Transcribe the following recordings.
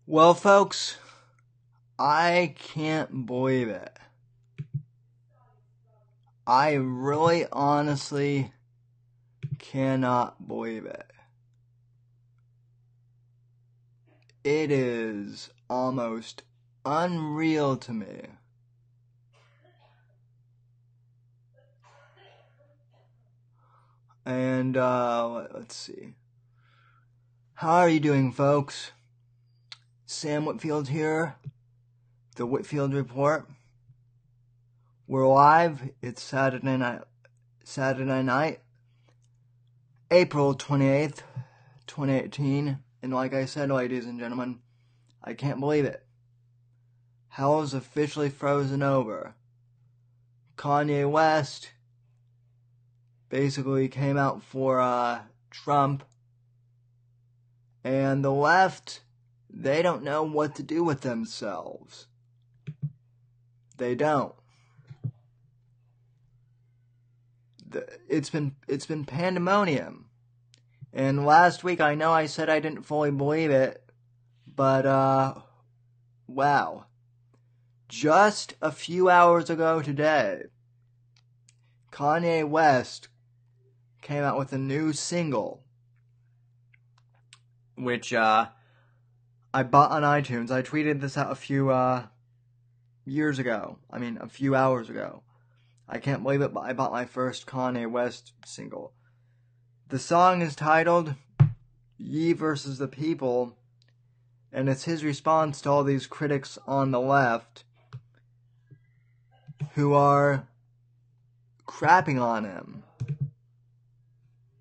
Well, folks, I can't believe it. I really honestly cannot believe it. It is almost unreal to me. And, let's see. How are you doing, folks? Sam Whitfield here, the Whitfield Report. We're live. It's Saturday night, April 28th, 2018. And like I said, ladies and gentlemen, I can't believe it. Hell is officially frozen over. Kanye West basically came out for Trump, and the left, they don't know what to do with themselves. They don't. It's been pandemonium. And last week, I know I said I didn't fully believe it, but wow. Just a few hours ago today, Kanye West came out with a new single, which I bought on iTunes. I tweeted this out a few years ago. A few hours ago. I can't believe it, but I bought my first Kanye West single. The song is titled Ye versus the People, and it's his response to all these critics on the left who are crapping on him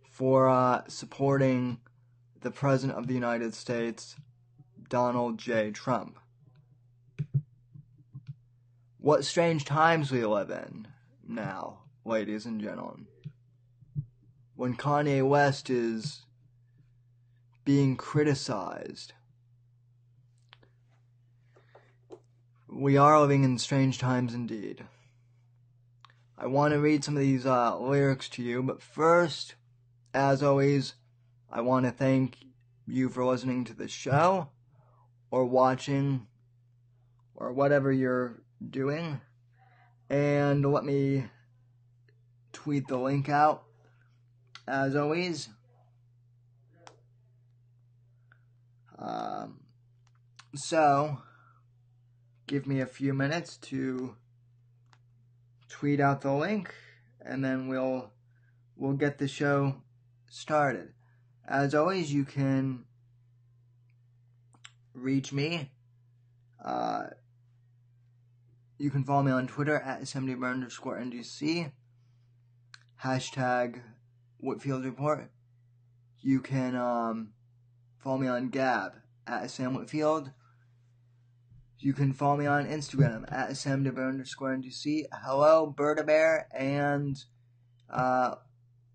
for supporting the President of the United States, Donald J. Trump. What strange times we live in now, ladies and gentlemen, when Kanye West is being criticized. We are living in strange times indeed. I want to read some of these lyrics to you, but first, as always, I want to thank you for listening to the show, or watching, or whatever you're doing. And let me tweet the link out, as always. So, give me a few minutes to tweet out the link, and then we'll get the show started. As always, you can reach me. You can follow me on Twitter at @assemblyber_NDC. Hashtag Whitfield Report. You can follow me on Gab at Sam Whitfield. You can follow me on Instagram at @assemblyber_NDC. Hello, Berta Bear and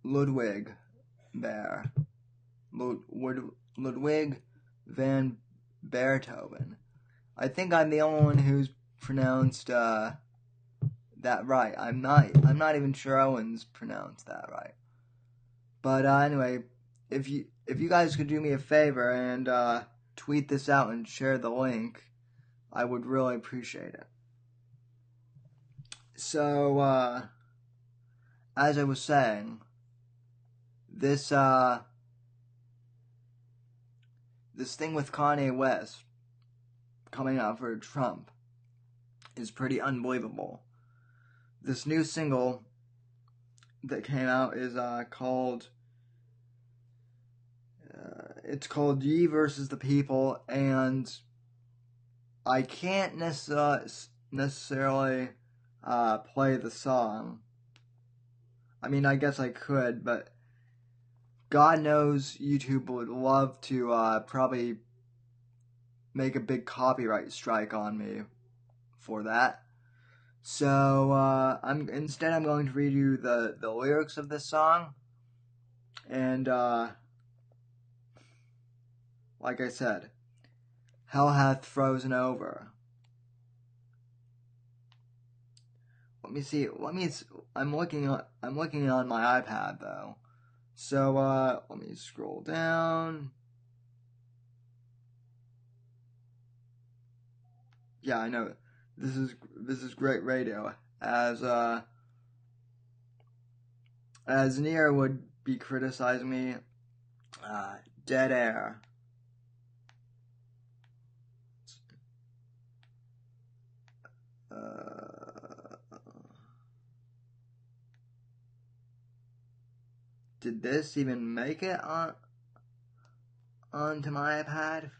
Ludwig Bear. Ludwig van Beethoven. I think I'm the only one who's pronounced that right. I'm not even sure Owen's pronounced that right. But anyway, if you guys could do me a favor and tweet this out and share the link, I would really appreciate it. So as I was saying, this thing with Kanye West coming out for Trump is pretty unbelievable. This new single that came out is called Ye versus the People, and I can't necessarily play the song. I guess I could, but God knows YouTube would love to probably make a big copyright strike on me for that. So I'm going to read you the lyrics of this song, and like I said, hell hath frozen over. Let me see. I'm looking on my iPad though. So let me scroll down. Yeah, I know. This is great radio. As Near would be criticizing me, dead air. Did this even make it onto my iPad?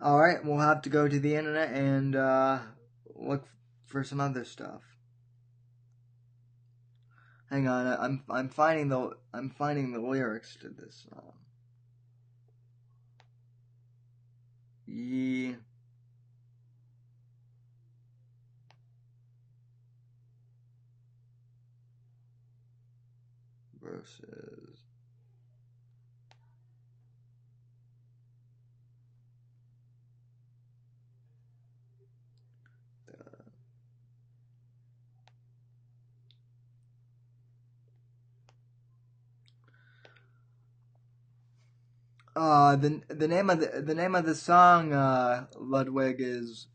Alright, we'll have to go to the internet and look for some other stuff. Hang on, I'm finding the lyrics to this song. Ye versus the name of the song, Ludwig, is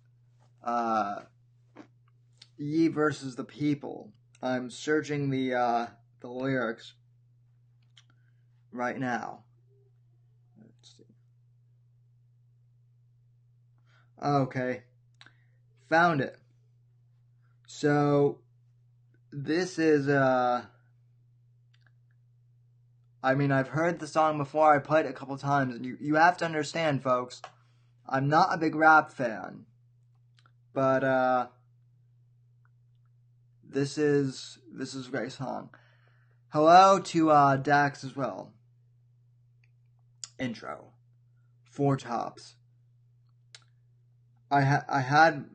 Ye versus the People. I'm searching the lyrics right now. Let's see. Okay. Found it. So this is I mean, I've heard the song before. I played it a couple times, and you have to understand, folks, I'm not a big rap fan, but this is a great song. Hello to Dax as well. Intro. 4 tops. I had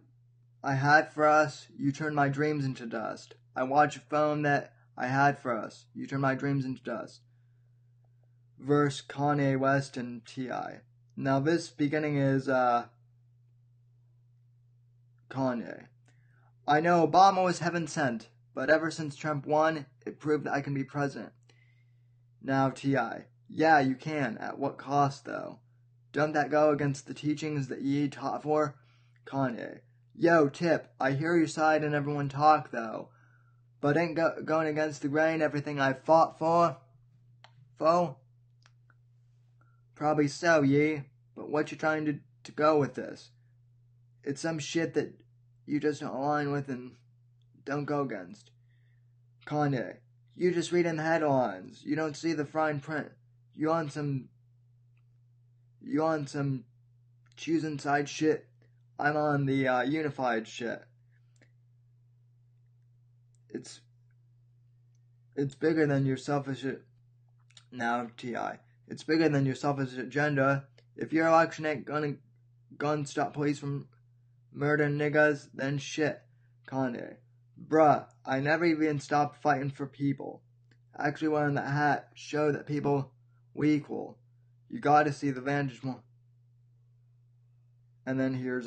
for us. You turned my dreams into dust. I watched a phone that I had for us. You turned my dreams into dust. Verse Kanye West and T.I. Now this beginning is Kanye. I know Obama was heaven sent, but ever since Trump won, it proved that I can be president. Now T.I. Yeah, you can. At what cost, though? Don't that go against the teachings that ye taught for? Kanye. Yo, Tip, I hear your side and everyone talk, though. But ain't going against the grain everything I fought for? Foe? Probably so, ye. But what you trying to go with this? It's some shit that you just don't align with and don't go against. Kanye. You just reading the headlines. You don't see the fine print. You on some choosing side shit. I'm on the unified shit. It's bigger than your selfish. Now T.I. It's bigger than your selfish agenda. If your election ain't gonna stop police from murdering niggas, then shit. Kanye. Bruh, I never even stopped fighting for people. Actually wearing that hat show that people we equal. You gotta see the vantage point. And then here's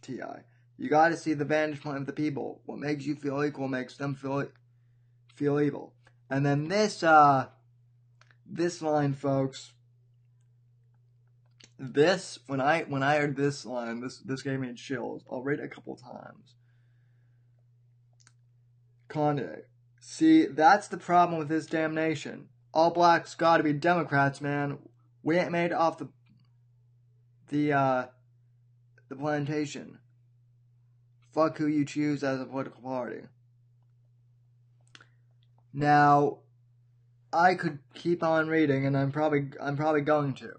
T.I. You gotta see the vantage point of the people. What makes you feel equal makes them feel evil. And then this line, folks. This when I heard this line, this gave me chills. I'll read it a couple times. Kanye. See, that's the problem with this damn nation. All blacks gotta be Democrats, man. We ain't made off the plantation. Fuck who you choose as a political party. Now, I could keep on reading, and I'm probably going to.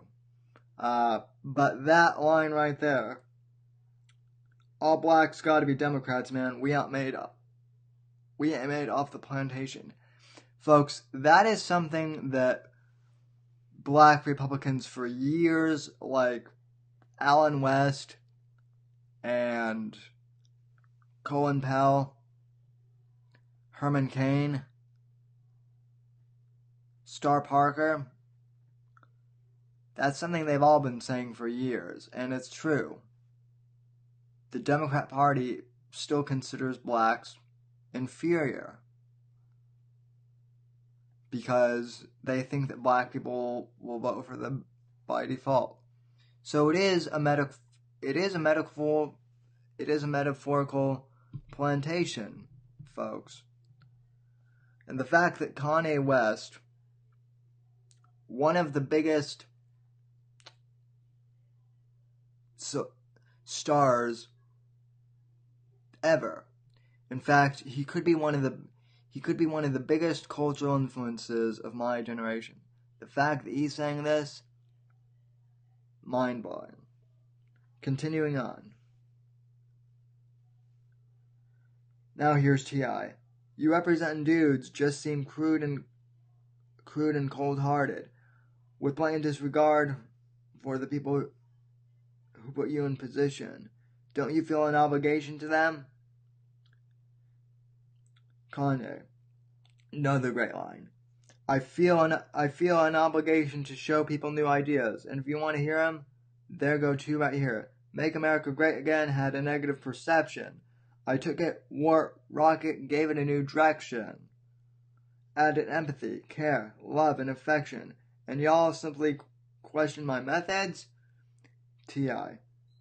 But that line right there, all blacks gotta be Democrats, man. We ain't made off the plantation. Folks, that is something that black Republicans for years, like Allen West and Colin Powell, Herman Cain, Star Parker, that's something they've all been saying for years, and it's true. The Democrat Party still considers blacks inferior because they think that black people will vote for them by default. So it is a metaphorical plantation, folks. And the fact that Kanye West, one of the biggest stars ever, in fact, he could be one of the biggest cultural influences of my generation. The fact that he's saying this, mind-blowing. Continuing on. Now here's T.I. You representing dudes just seem crude and cold-hearted, with blatant disregard for the people who put you in position. Don't you feel an obligation to them? Kanye. Another great line. I feel an obligation to show people new ideas, and if you want to hear them, there go two right here. Make America Great Again had a negative perception. I took it, rock it, gave it a new direction. Added empathy, care, love, and affection, and y'all simply question my methods? T.I.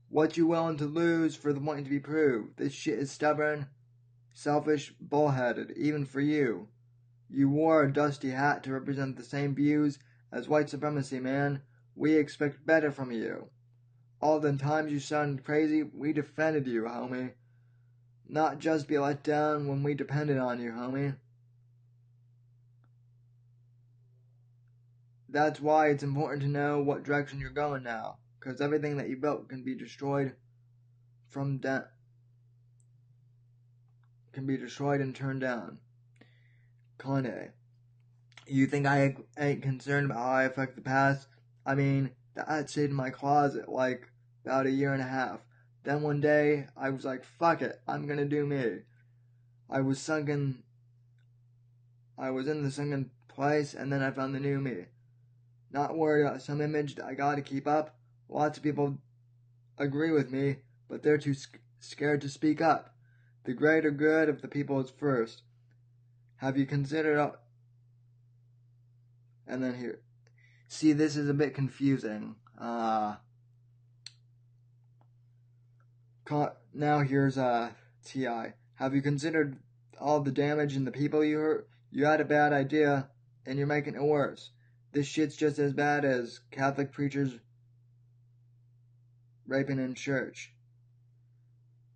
What you willing to lose for the point to be proved? This shit is stubborn, selfish, bullheaded, even for you. You wore a dusty hat to represent the same views as white supremacy, man. We expect better from you. All the times you sounded crazy, we defended you, homie. Not just be let down when we depended on you, homie. That's why it's important to know what direction you're going now, because everything that you built can be destroyed and turned down. Kanye. You think I ain't concerned about how I affect the past? I mean, that stayed in my closet like about a year and a half. Then one day, I was like, fuck it, I'm gonna do me. I was in the sunken place, and then I found the new me. Not worried about some image that I gotta keep up. Lots of people agree with me, but they're too scared to speak up. The greater good of the people is first. Have you considered... And then here. See, this is a bit confusing. Now here's T.I. Have you considered all the damage and the people you hurt? You had a bad idea, and you're making it worse. This shit's just as bad as Catholic preachers raping in church.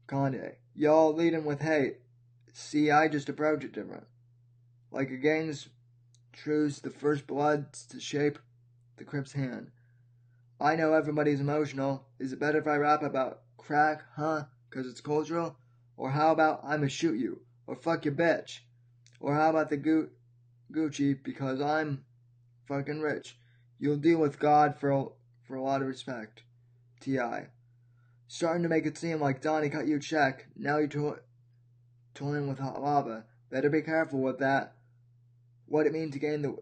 Kanye. Y'all leading with hate. See, I just approach it different. Like a gang's truce, the first blood to shape the Crip's hand. I know everybody's emotional. Is it better if I rap about crack, huh? 'Cause it's cultural? Or how about I'ma shoot you? Or fuck your bitch? Or how about the Gucci because I'm fucking rich? You'll deal with God for a lot of respect. T.I. Starting to make it seem like Donnie cut you a check. Now you're toying with hot lava. Better be careful with that. What it means to gain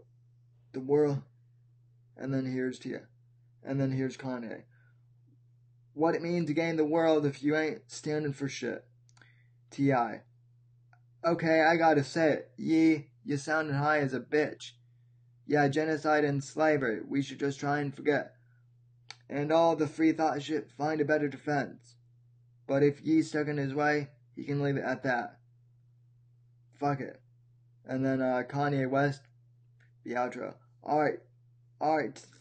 the world. And then here's T.I. And then here's Kanye. What it means to gain the world if you ain't standing for shit. T.I. Okay, I gotta say it. You sounded high as a bitch. Yeah, genocide and slavery. We should just try and forget. And all the free thought shit, find a better defense. But if ye stuck in his way, he can leave it at that. Fuck it. And then Kanye West, the outro. Alright,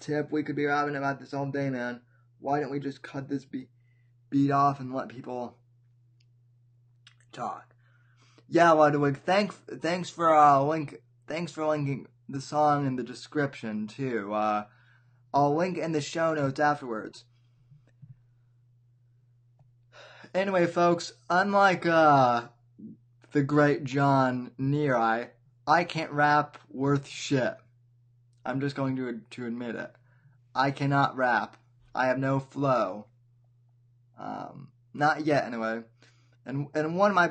Tip, we could be rapping about this all day, man. Why don't we just cut this beat off and let people talk? Yeah, Ludwig, thanks for linking the song in the description too. I'll link in the show notes afterwards. Anyway, folks, unlike the great John Neary, I can't rap worth shit. I'm just going to admit it. I cannot rap. I have no flow. Not yet, anyway. And one of my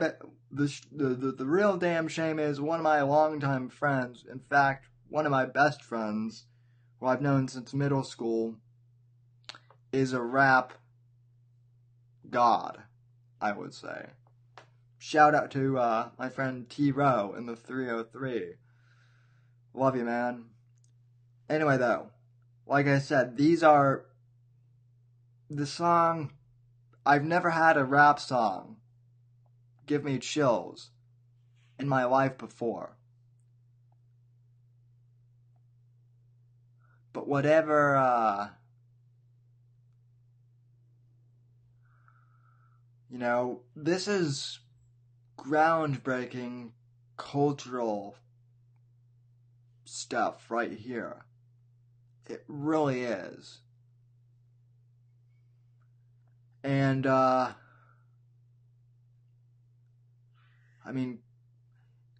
the real damn shame is one of my longtime friends, in fact, one of my best friends, who I've known since middle school, is a rap god, I would say. Shout out to my friend T-Row in the 303. Love you, man. Anyway, though, like I said, these are the song, I've never had a rap song give me chills in my life before. But whatever, this is groundbreaking cultural stuff right here. It really is. And,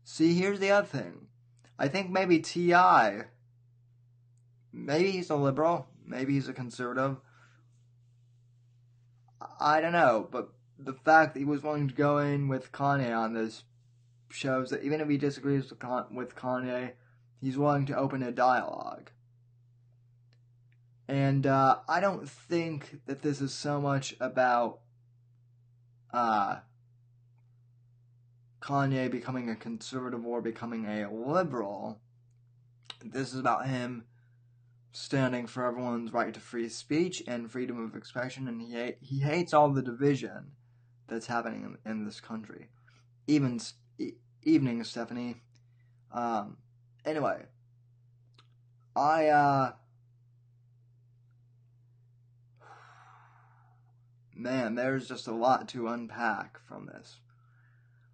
see, here's the other thing. I think maybe T.I., maybe he's a liberal, maybe he's a conservative. I don't know, but the fact that he was willing to go in with Kanye on this shows that even if he disagrees with Kanye, he's willing to open a dialogue. And I don't think that this is so much about Kanye becoming a conservative or becoming a liberal. This is about him standing for everyone's right to free speech and freedom of expression, and he hates all the division that's happening in this country. Evening, Stephanie. Anyway, man, there's just a lot to unpack from this.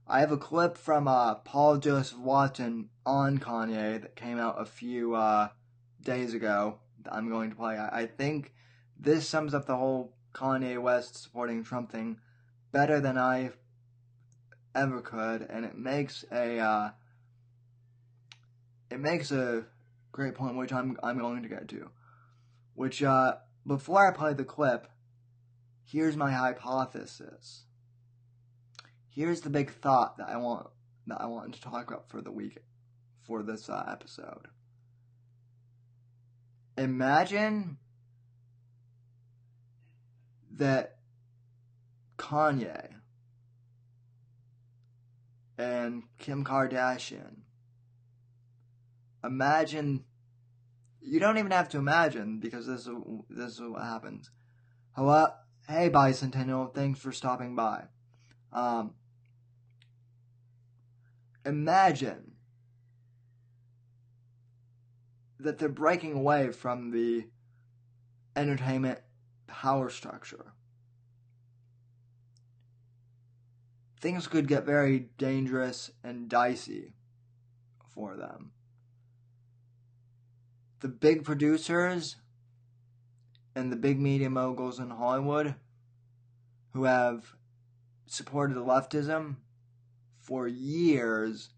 I have a clip from Paul Joseph Watson on Kanye that came out a few days ago that I'm going to play. I think this sums up the whole Kanye West supporting Trump thing better than I ever could, and it makes a great point, which I'm going to get to. Which before I play the clip, here's my hypothesis. Here's the big thought that I want to talk about for the week, for this episode. Imagine that Kanye and Kim Kardashian, you don't even have to imagine, because this is what happens. Hello, hey Bicentennial, thanks for stopping by. Imagine that they're breaking away from the entertainment power structure. Things could get very dangerous and dicey for them. The big producers and the big media moguls in Hollywood who have supported leftism for years,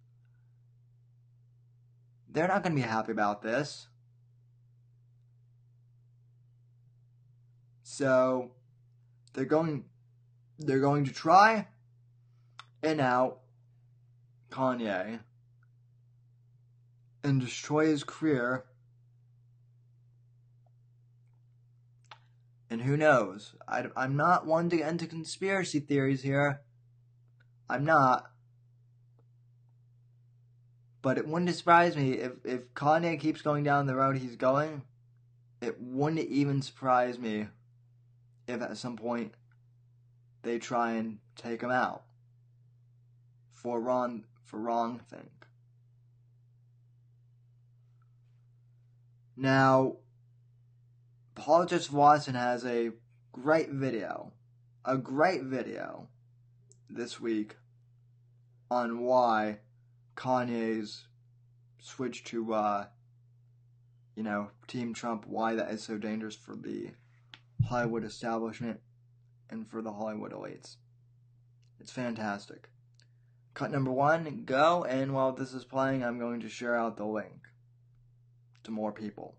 they're not going to be happy about this. So they're going to try and out Kanye and destroy his career. And who knows? I'm not one to get into conspiracy theories here. I'm not. But it wouldn't surprise me if Kanye keeps going down the road he's going. It wouldn't even surprise me if at some point they try and take him out for wrong thing. Now, Paul Joseph Watson has a great video this week on why Kanye's switch to, Team Trump, why that is so dangerous for the Hollywood establishment and for the Hollywood elites. It's fantastic. Cut number 1, go, and while this is playing, I'm going to share out the link to more people.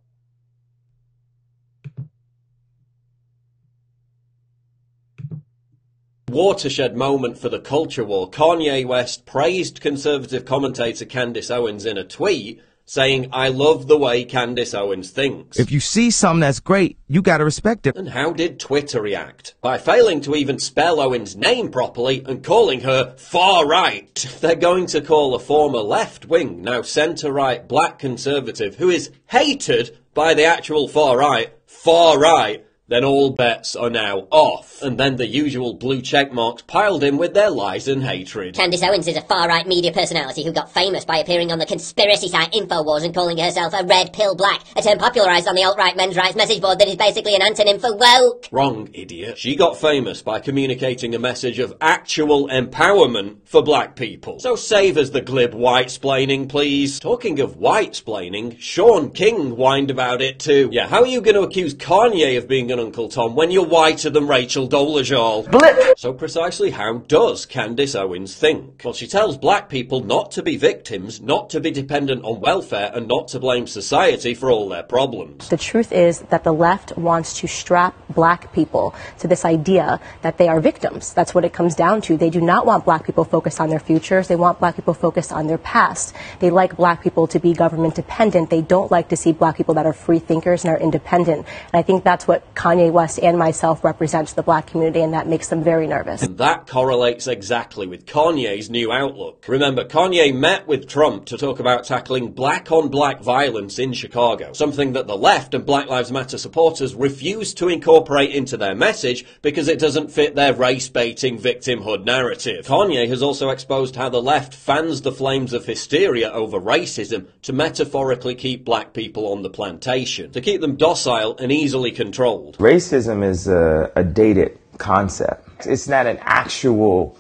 Watershed moment for the culture war. Kanye West praised conservative commentator Candace Owens in a tweet, saying, "I love the way Candace Owens thinks." If you see something that's great, you gotta respect it. And how did Twitter react? By failing to even spell Owens' name properly and calling her far-right. They're going to call a former left-wing, now centre-right black conservative, who is hated by the actual far-right, then all bets are now off. And then the usual blue check marks piled in with their lies and hatred. Candace Owens is a far-right media personality who got famous by appearing on the conspiracy site InfoWars and calling herself a red pill black, a term popularised on the alt-right men's rights message board that is basically an antonym for woke. Wrong, idiot. She got famous by communicating a message of actual empowerment for black people. So save us the glib white-splaining, please. Talking of white-splaining, Sean King whined about it too. Yeah, how are you going to accuse Kanye of being an Uncle Tom when you're whiter than Rachel Dolezal? Blip! So precisely how does Candace Owens think? Well, she tells black people not to be victims, not to be dependent on welfare, and not to blame society for all their problems. The truth is that the left wants to strap black people to this idea that they are victims. That's what it comes down to. They do not want black people focused on their futures. They want black people focused on their past. They like black people to be government dependent. They don't like to see black people that are free thinkers and are independent. And I think that's what Kanye West and myself represent to the black community, and that makes them very nervous. And that correlates exactly with Kanye's new outlook. Remember, Kanye met with Trump to talk about tackling black-on-black violence in Chicago, something that the left and Black Lives Matter supporters refuse to incorporate into their message because it doesn't fit their race-baiting victimhood narrative. Kanye has also exposed how the left fans the flames of hysteria over racism to metaphorically keep black people on the plantation, to keep them docile and easily controlled. Racism is a dated concept. It's not an actual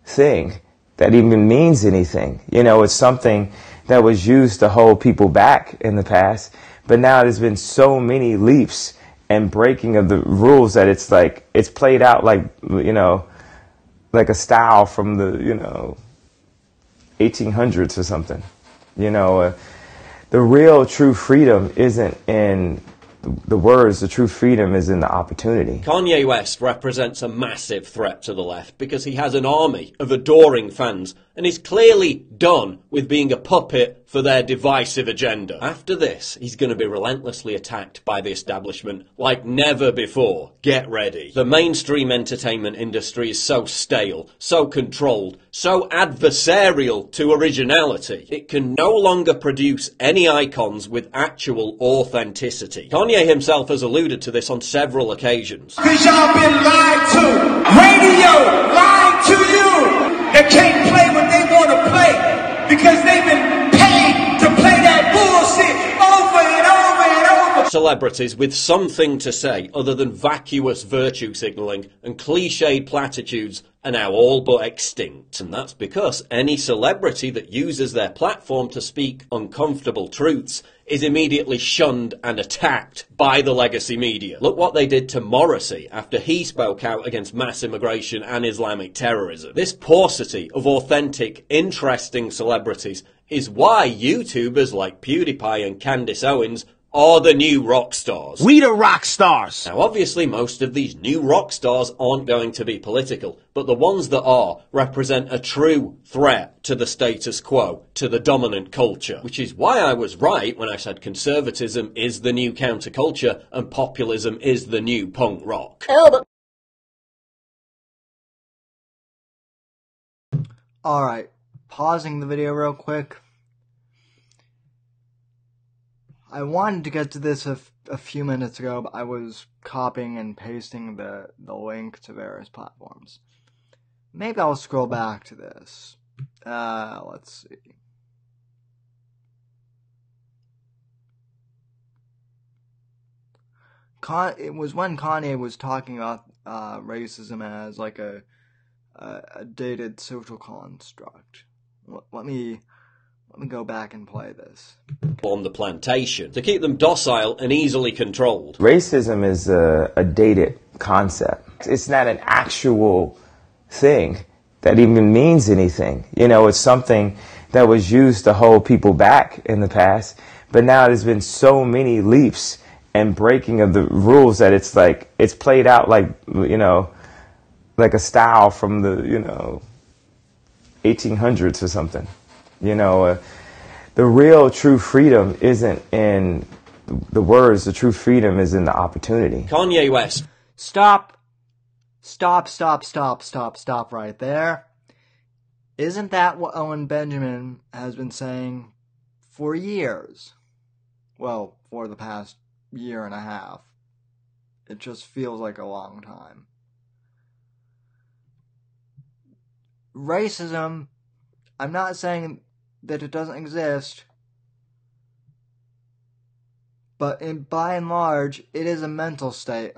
thing that even means anything. You know, it's something that was used to hold people back in the past, but now there's been so many leaps and breaking of the rules that it's like, it's played out like, you know, like a style from the, 1800s or something. The real true freedom isn't in the words, the true freedom is in the opportunity. Kanye West represents a massive threat to the left because he has an army of adoring fans and is clearly done with being a puppet for their divisive agenda. After this, he's going to be relentlessly attacked by the establishment like never before. Get ready. The mainstream entertainment industry is so stale, so controlled, so adversarial to originality. It can no longer produce any icons with actual authenticity. Kanye himself has alluded to this on several occasions. Cause y'all been lied to. Radio lied to you. They can't play what they want to play because they've been paid to play that bullshit over and over and over. Celebrities with something to say other than vacuous virtue signalling and cliched platitudes are now all but extinct. And that's because any celebrity that uses their platform to speak uncomfortable truths is immediately shunned and attacked by the legacy media. Look what they did to Morrissey after he spoke out against mass immigration and Islamic terrorism. This paucity of authentic, interesting celebrities is why YouTubers like PewDiePie and Candace Owens are the new rock stars. We the rock stars. Now, obviously, most of these new rock stars aren't going to be political, but the ones that are represent a true threat to the status quo, to the dominant culture, which is why I was right when I said conservatism is the new counterculture and populism is the new punk rock. Alright, pausing the video real quick. I wanted to get to this a few minutes ago, but I was copying and pasting the link to various platforms. Maybe I'll scroll back to this. Let's see. It was when Kanye was talking about racism as like a dated social construct. Let me go back and play this. On the plantation, to keep them docile and easily controlled. Racism is a dated concept. It's not an actual thing that even means anything. It's something that was used to hold people back in the past, but now there's been so many leaps and breaking of the rules that it's like, it's played out like, like a style from the, 1800s or something. The real true freedom isn't in the words, the true freedom is in the opportunity. Kanye West. Stop right there. Isn't that what Owen Benjamin has been saying for years? Well, for the past year and a half. It just feels like a long time. Racism, I'm not saying that it doesn't exist, but by and large, it is a mental state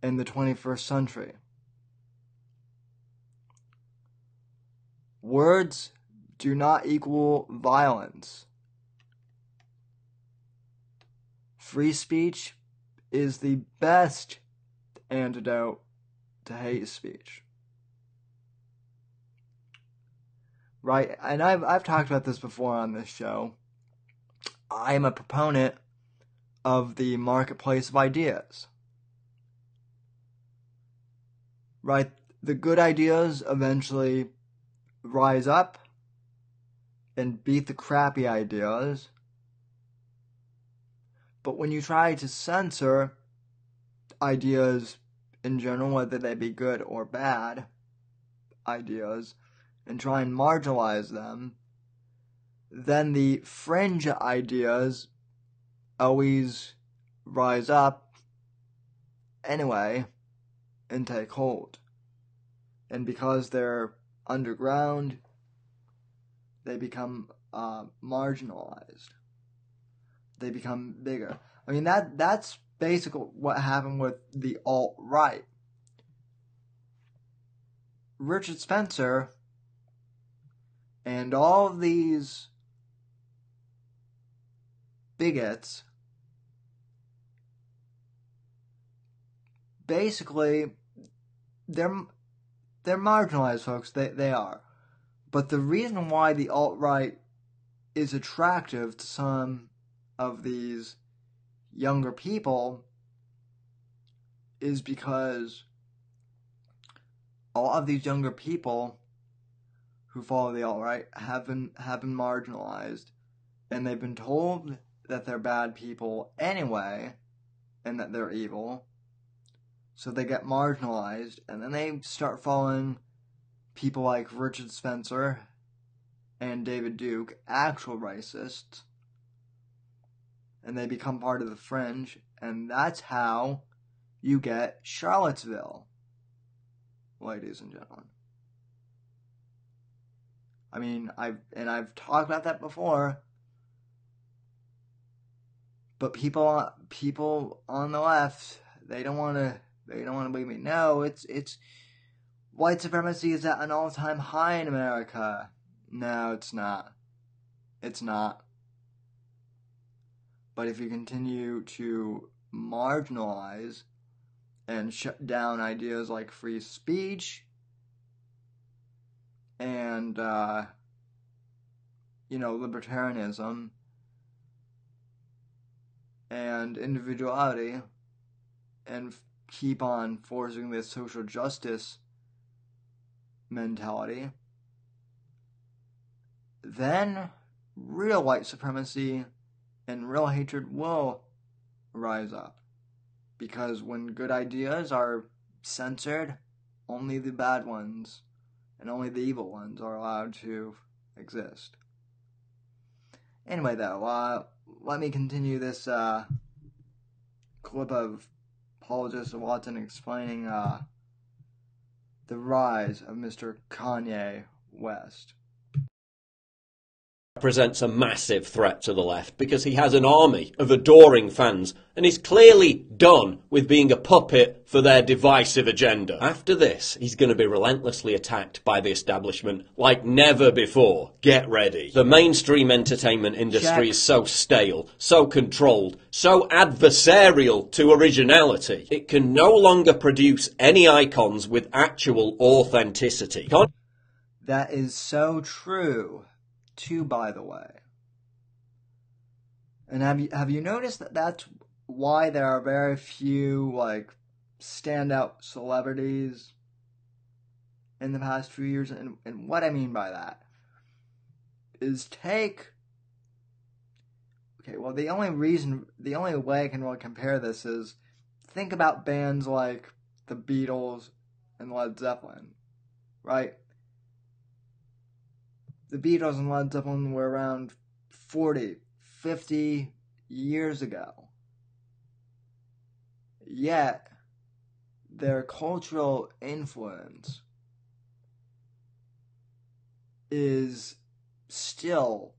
in the 21st century. Words do not equal violence. Free speech is the best antidote to hate speech. Right, and I've talked about this before on this show. I am a proponent of the marketplace of ideas. Right, the good ideas eventually rise up and beat the crappy ideas. But when you try to censor ideas in general, whether they be good or bad ideas, and try and marginalize them, then the fringe ideas always rise up anyway and take hold. And because they're underground, they become marginalized. They become bigger. I mean, that's basically what happened with the alt-right. Richard Spencer and all of these bigots basically they're marginalized folks. They are. But the reason why the alt-right is attractive to some of these younger people is because all of these younger people who follow the alt-right have been marginalized, and they've been told that they're bad people anyway, and that they're evil. So they get marginalized, and then they start following people like Richard Spencer and David Duke, actual racists, and they become part of the fringe, and that's how you get Charlottesville, ladies and gentlemen. I mean, I've talked about that before, but people on the left, they don't want to believe me. No, it's white supremacy is at an all-time high in America. No, it's not. It's not. But if you continue to marginalize and shut down ideas like free speech and libertarianism and individuality, and keep on forcing this social justice mentality, then real white supremacy and real hatred will rise up. Because when good ideas are censored, only the bad ones and only the evil ones are allowed to exist. Anyway, though, let me continue this clip of Paul Joseph Watson explaining the rise of Mr. Kanye West. Presents a massive threat to the left because he has an army of adoring fans and is clearly done with being a puppet for their divisive agenda. After this, he's going to be relentlessly attacked by the establishment like never before. Get ready. The mainstream entertainment industry is so stale, so controlled, so adversarial to originality. It can no longer produce any icons with actual authenticity. That is so true. Too, by the way. And have you noticed that that's why there are very few standout celebrities in the past few years? And what I mean by that is the only way I can really compare this is think about bands like the Beatles and Led Zeppelin, right? The Beatles and Led Zeppelin were around 40, 50 years ago. yet their cultural influence is still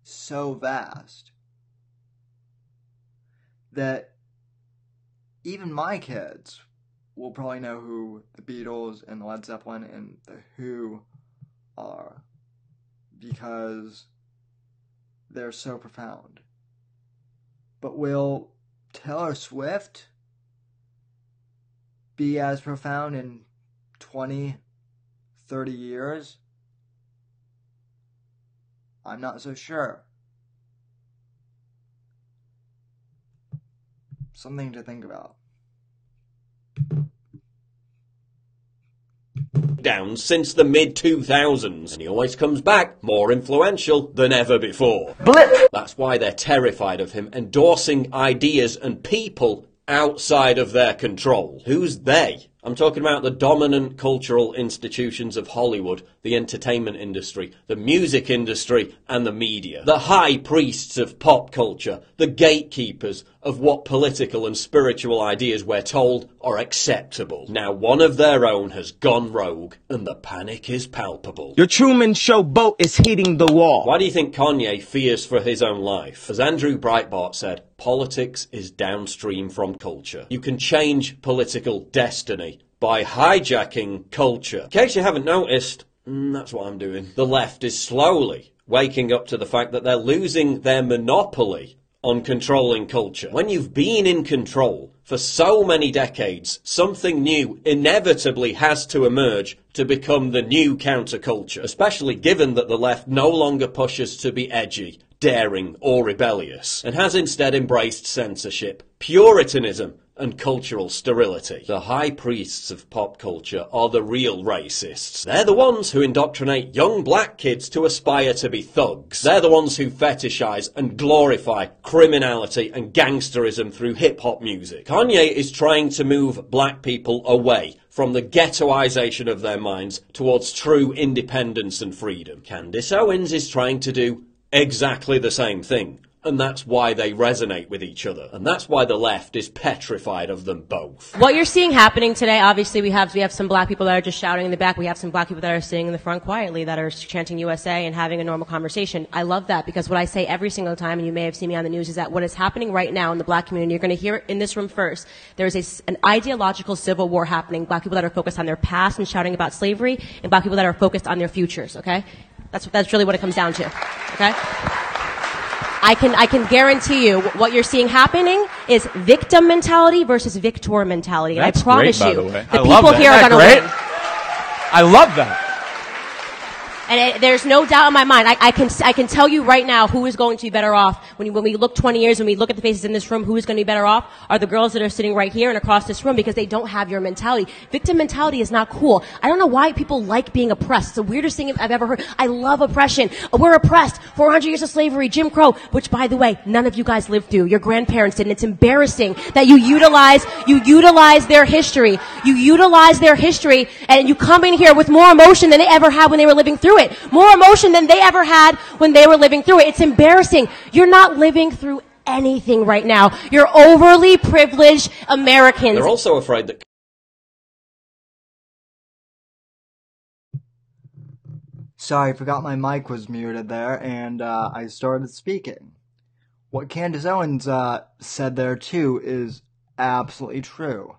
so vast that even my kids will probably know who the Beatles and Led Zeppelin and the Who are, because they're so profound. But will Taylor Swift be as profound in 20, 30 years? I'm not so sure. Something to think about. Down since the mid-2000s, and he always comes back more influential than ever before. Blip! That's why they're terrified of him endorsing ideas and people outside of their control. Who's they? I'm talking about the dominant cultural institutions of Hollywood, the entertainment industry, the music industry, and the media. The high priests of pop culture, the gatekeepers of what political and spiritual ideas we're told are acceptable. Now one of their own has gone rogue, and the panic is palpable. Your Truman Show boat is hitting the wall. Why do you think Kanye fears for his own life? As Andrew Breitbart said, politics is downstream from culture. You can change political destiny by hijacking culture. In case you haven't noticed, that's what I'm doing. The left is slowly waking up to the fact that they're losing their monopoly on controlling culture. When you've been in control for so many decades, something new inevitably has to emerge to become the new counterculture, especially given that the left no longer pushes to be edgy, daring, or rebellious, and has instead embraced censorship, puritanism, and cultural sterility. The high priests of pop culture are the real racists. They're the ones who indoctrinate young black kids to aspire to be thugs. They're the ones who fetishize and glorify criminality and gangsterism through hip-hop music. Kanye is trying to move black people away from the ghettoization of their minds towards true independence and freedom. Candace Owens is trying to do exactly the same thing. And that's why they resonate with each other. And that's why the left is petrified of them both. What you're seeing happening today, obviously we have some black people that are just shouting in the back. We have some black people that are sitting in the front quietly, that are chanting USA and having a normal conversation. I love that, because what I say every single time, and you may have seen me on the news, is that what is happening right now in the black community, you're going to hear it in this room first. There is an ideological civil war happening. Black people that are focused on their past and shouting about slavery, and black people that are focused on their futures, okay? That's really what it comes down to, okay? I can guarantee you what you're seeing happening is victim mentality versus victor mentality. And That's I promise great, by you, the way. the people here are going to win. I love that. And there's no doubt in my mind. I can tell you right now who is going to be better off when we look 20 years, when we look at the faces in this room. Who is going to be better off are the girls that are sitting right here and across this room, because they don't have your mentality. Victim mentality is not cool. I don't know why people like being oppressed. It's the weirdest thing I've ever heard. I love oppression. We're oppressed. 400 years of slavery, Jim Crow, which, by the way, none of you guys lived through. Your grandparents did, and it's embarrassing that you utilize their history. You utilize their history, and you come in here with more emotion than they ever had when they were living through it. More emotion than they ever had when they were living through it. It's embarrassing. You're not living through anything right now. You're overly privileged Americans. They're also afraid that... Sorry, forgot my mic was muted there, and I started speaking. What Candace Owens said there, too, is absolutely true.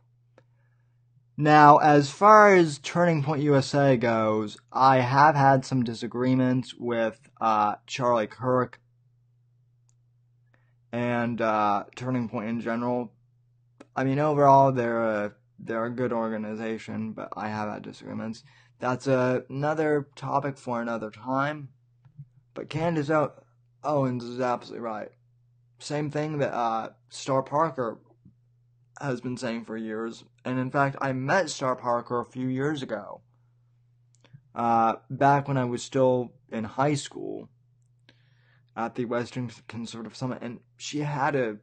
Now, as far as Turning Point USA goes, I have had some disagreements with Charlie Kirk and Turning Point in general. I mean, overall, they're a good organization, but I have had disagreements. That's another topic for another time. But Candace Owens is absolutely right. Same thing that Star Parker has been saying for years. And in fact, I met Star Parker a few years ago. Back when I was still in high school at the Western Conservative Summit. And she had a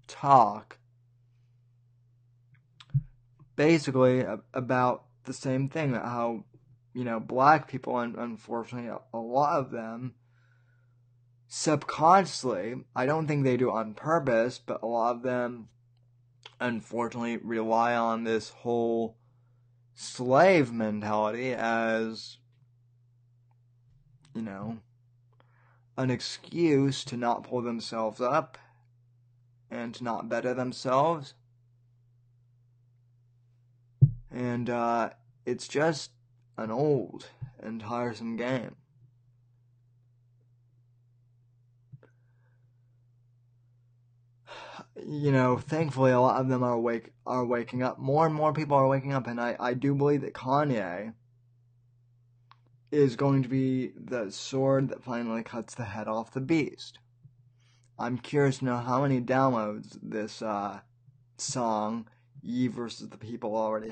talk basically about the same thing. How, black people, and unfortunately a lot of them, subconsciously, I don't think they do it on purpose, but a lot of them unfortunately rely on this whole slave mentality as, an excuse to not pull themselves up and to not better themselves. And it's just an old and tiresome game. Thankfully a lot of them are waking up. More and more people are waking up, and I do believe that Kanye is going to be the sword that finally cuts the head off the beast. I'm curious to know how many downloads this song, Ye versus the People, already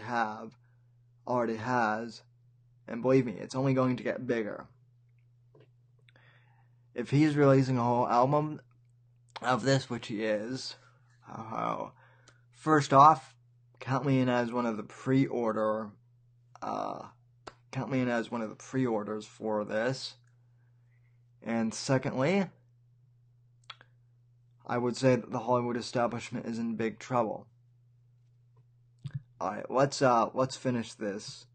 has, and believe me, it's only going to get bigger. If he's releasing a whole album of this, which he is, first off, count me in as one of the pre-orders for this. And secondly, I would say that the Hollywood establishment is in big trouble. Alright, let's finish this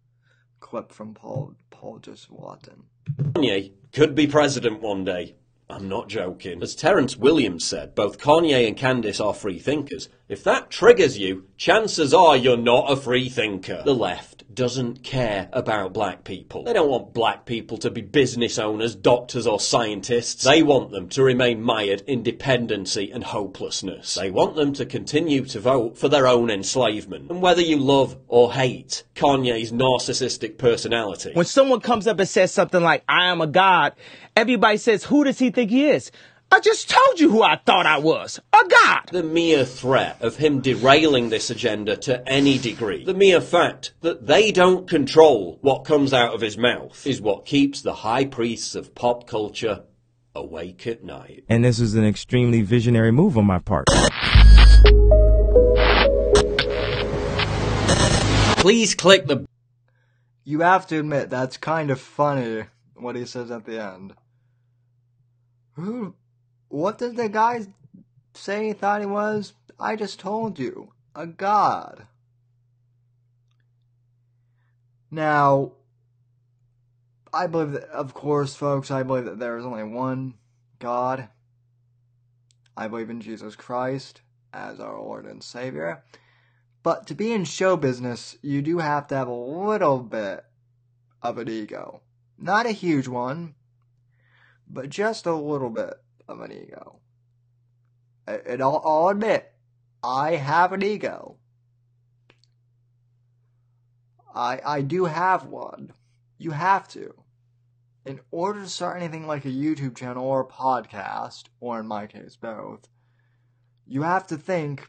clip from Paul Joseph Watson. Kanye could be president one day. I'm not joking. As Terence Williams said, both Kanye and Candace are free thinkers. If that triggers you, chances are you're not a free thinker. The left doesn't care about black people. They don't want black people to be business owners, doctors or scientists. They want them to remain mired in dependency and hopelessness. They want them to continue to vote for their own enslavement. And whether you love or hate Kanye's narcissistic personality. When someone comes up and says something like, I am a god, everybody says, who does he think he is? I just told you who I thought I was. A god. The mere threat of him derailing this agenda to any degree, the mere fact that they don't control what comes out of his mouth, is what keeps the high priests of pop culture awake at night. And this was an extremely visionary move on my part. Please click the... You have to admit, that's kind of funny, what he says at the end. What did the guy say he thought he was? I just told you. A god. Now, I believe that, of course, folks, I believe that there is only one God. I believe in Jesus Christ as our Lord and Savior. But to be in show business, you do have to have a little bit of an ego. Not a huge one, but just a little bit of an ego. And I'll admit, I have an ego. I do have one. You have to. In order to start anything like a YouTube channel or a podcast, or in my case, both, you have to think,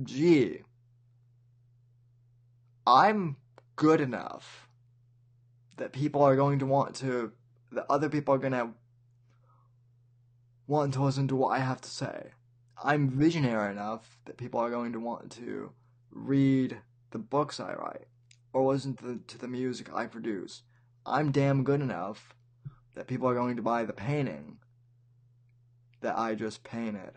gee, I'm good enough that people are going to that other people are going to want to listen to what I have to say. I'm visionary enough that people are going to want to read the books I write or listen to the music I produce. I'm damn good enough that people are going to buy the painting that I just painted.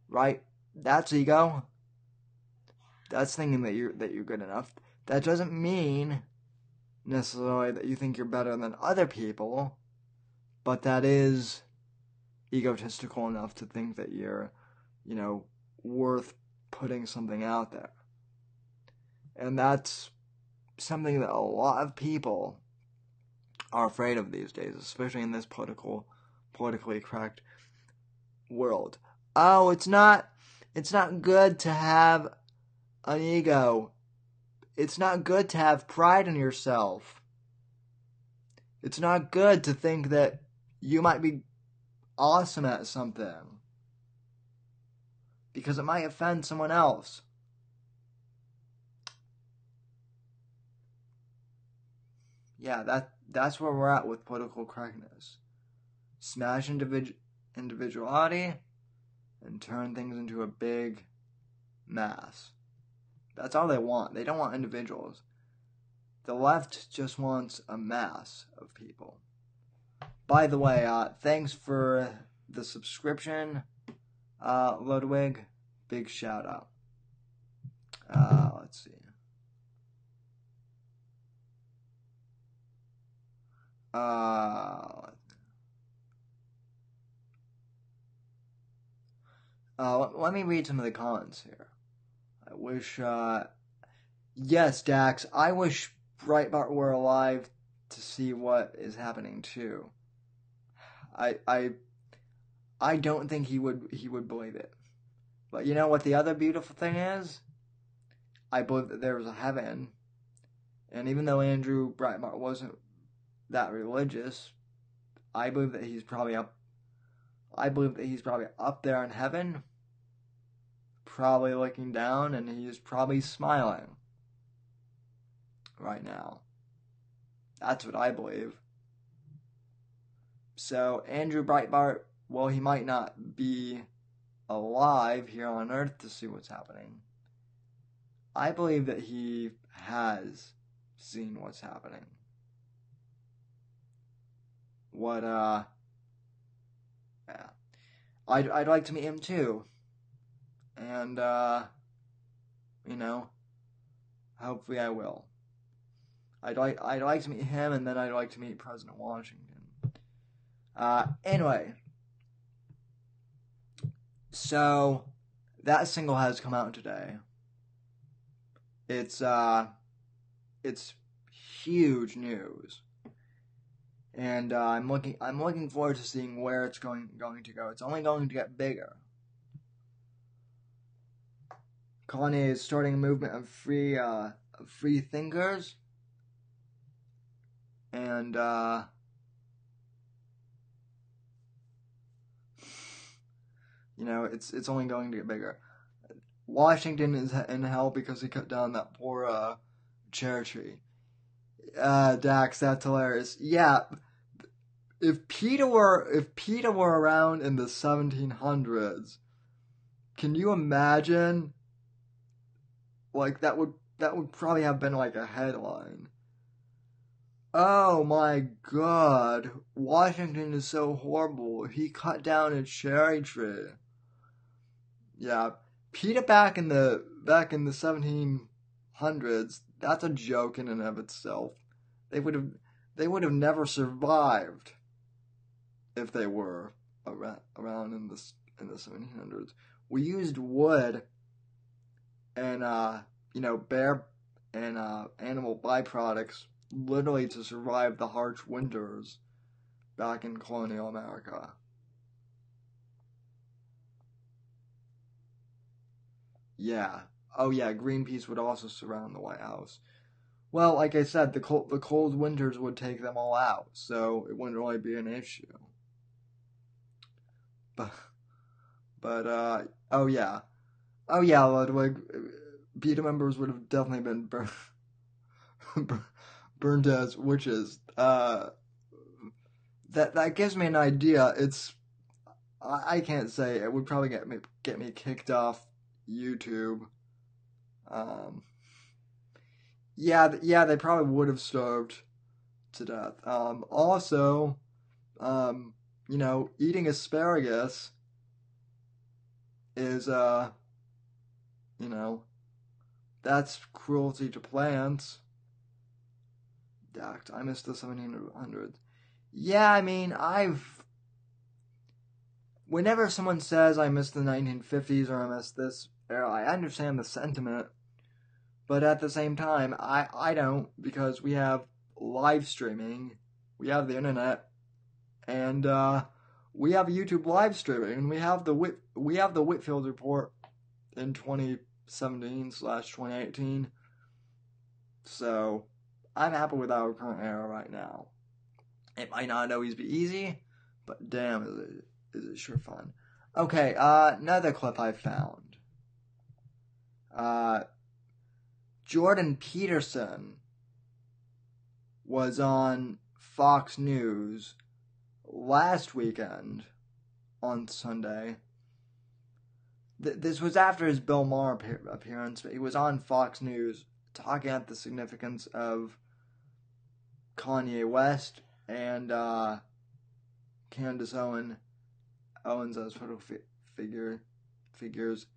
Right? That's ego. That's thinking that you're good enough. That doesn't mean necessarily that you think you're better than other people, but that is egotistical enough to think that you're, worth putting something out there. And that's something that a lot of people are afraid of these days, especially in this politically correct world. Oh, it's not good to have an ego. It's not good to have pride in yourself. It's not good to think that you might be awesome at something because it might offend someone else. Yeah, that's where we're at with political correctness. Smash individuality and turn things into a big mass. That's all they want. They don't want individuals. The left just wants a mass of people. By the way, thanks for the subscription. Ludwig, big shout out. Let's see. Let me read some of the comments here. I wish, yes, Dax, I wish Breitbart were alive to see what is happening too. I don't think he would believe it. But you know what the other beautiful thing is? I believe that there was a heaven. And even though Andrew Breitbart wasn't that religious, I believe that he's probably up there in heaven, probably looking down, and he's probably smiling right now. That's what I believe. So Andrew Breitbart, well, he might not be alive here on Earth to see what's happening. I believe that he has seen what's happening. Yeah. I'd like to meet him too. And, hopefully I will. I'd like to meet him, and then I'd like to meet President Washington. Anyway. So, that single has come out today. It's huge news. And I'm looking forward to seeing where it's going to go. It's only going to get bigger. Kanye is starting a movement of free thinkers, and it's only going to get bigger. Washington is in hell because he cut down that poor cherry tree. Dax, that's hilarious. Yeah, if PETA were around in the 1700s, can you imagine? Like that would probably have been like a headline. Oh my God, Washington is so horrible. He cut down a cherry tree. Yeah, PETA back in the 1700s. That's a joke in and of itself. They would have never survived if they were around in the 1700s. We used wood and bear and animal byproducts literally to survive the harsh winters back in colonial America. Yeah. Oh yeah, Greenpeace would also surround the White House. Well, like I said, the cold winters would take them all out, so it wouldn't really be an issue. But oh yeah, Ludwig, PETA members would have definitely been burned as witches. That gives me an idea. I can't say. It would probably get me kicked off YouTube. Yeah, they probably would have starved to death. Also, eating asparagus is, that's cruelty to plants. I missed the 1700s. Yeah, I mean, whenever someone says I miss the 1950s or I miss this era, I understand the sentiment. But at the same time, I don't, because we have live streaming, we have the internet, and we have YouTube live streaming, and we have the Whitfield report in 2017/2018. So I'm happy with our current era right now. It might not always be easy, but damn, is it sure fun. Okay, another clip I found. Jordan Peterson was on Fox News last weekend on Sunday. This was after his Bill Maher appearance, but he was on Fox News talking about the significance of Kanye West and Candace Owens as photo figure figures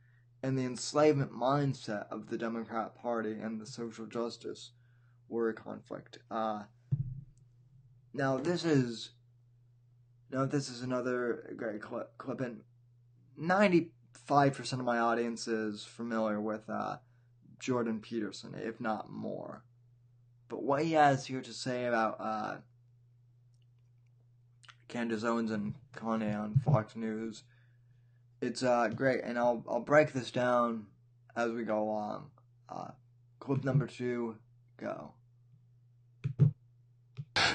and the enslavement mindset of the Democrat Party and the social justice were a conflict. Now this is another great clip, and 95% of my audience is familiar with Jordan Peterson, if not more. But what he has here to say about Candace Owens and Kanye on Fox News, it's great, and I'll break this down as we go along. Clip number 2, go.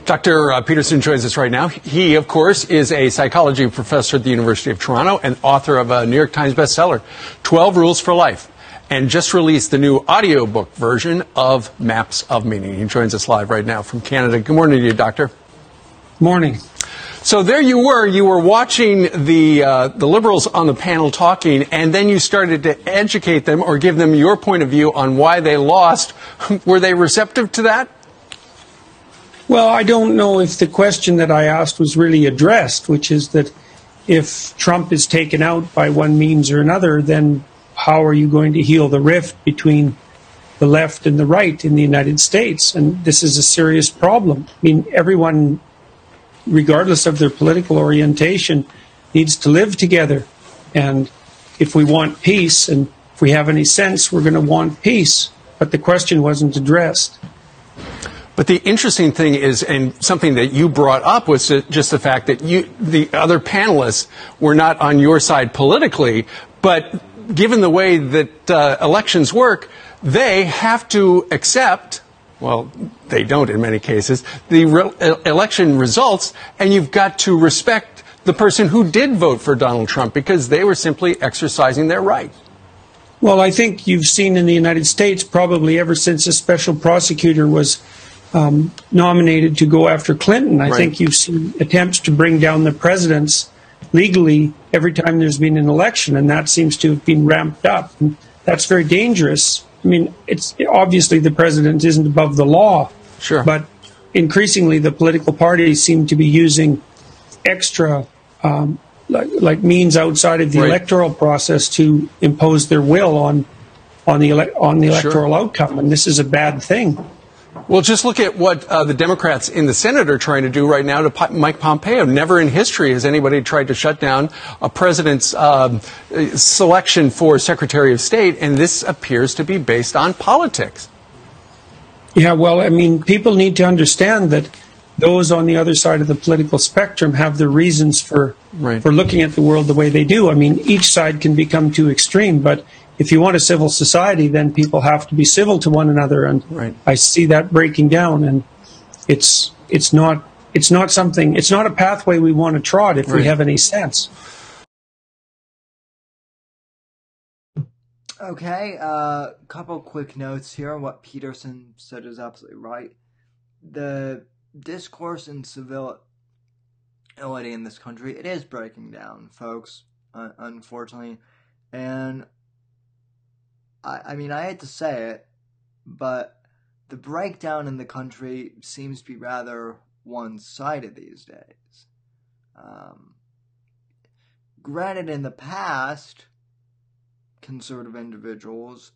Dr. Peterson joins us right now. He, of course, is a psychology professor at the University of Toronto and author of a New York Times bestseller, 12 Rules for Life, and just released the new audiobook version of Maps of Meaning. He joins us live right now from Canada. Good morning to you, Doctor. Morning. So there you were watching the Liberals on the panel talking, and then you started to educate them or give them your point of view on why they lost. Were they receptive to that? Well, I don't know if the question that I asked was really addressed, which is that if Trump is taken out by one means or another, then how are you going to heal the rift between the left and the right in the United States? And this is a serious problem. I mean, everyone, regardless of their political orientation, needs to live together. And if we want peace, and if we have any sense, we're going to want peace. But the question wasn't addressed. But the interesting thing is, and something that you brought up, was just the fact that the other panelists were not on your side politically, but given the way that elections work, they have to accept, well, they don't in many cases, the election results, and you've got to respect the person who did vote for Donald Trump because they were simply exercising their right. Well, I think you've seen in the United States, probably ever since a special prosecutor was nominated to go after Clinton, I think you've seen attempts to bring down the presidents legally every time there's been an election, and that seems to have been ramped up. And that's very dangerous. I mean, it's obviously the president isn't above the law, sure, but increasingly the political parties seem to be using extra like means outside of the electoral process to impose their will on the electoral outcome, and this is a bad thing. Well, just look at what the Democrats in the Senate are trying to do right now to Mike Pompeo. Never in history has anybody tried to shut down a president's selection for Secretary of State, and this appears to be based on politics. Yeah, well, I mean, people need to understand that those on the other side of the political spectrum have their reasons for looking at the world the way they do. I mean, each side can become too extreme, but if you want a civil society, then people have to be civil to one another, and I see that breaking down. And it's not a pathway we want to trot if we have any sense. Okay, couple quick notes here. What Peterson said is absolutely right. The discourse in civility in this country, it is breaking down, folks, unfortunately. And I mean, I hate to say it, but the breakdown in the country seems to be rather one-sided these days. Granted, in the past, conservative individuals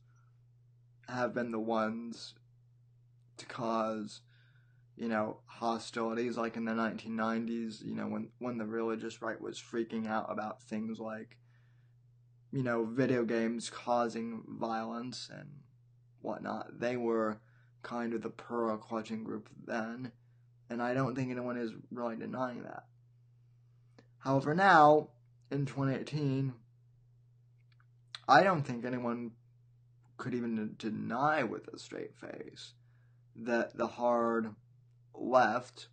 have been the ones to cause, hostilities, like in the 1990s, when the religious right was freaking out about things like, video games causing violence and whatnot. They were kind of the pearl-clutching group then, and I don't think anyone is really denying that. However, now, in 2018, I don't think anyone could even deny with a straight face that the hard left,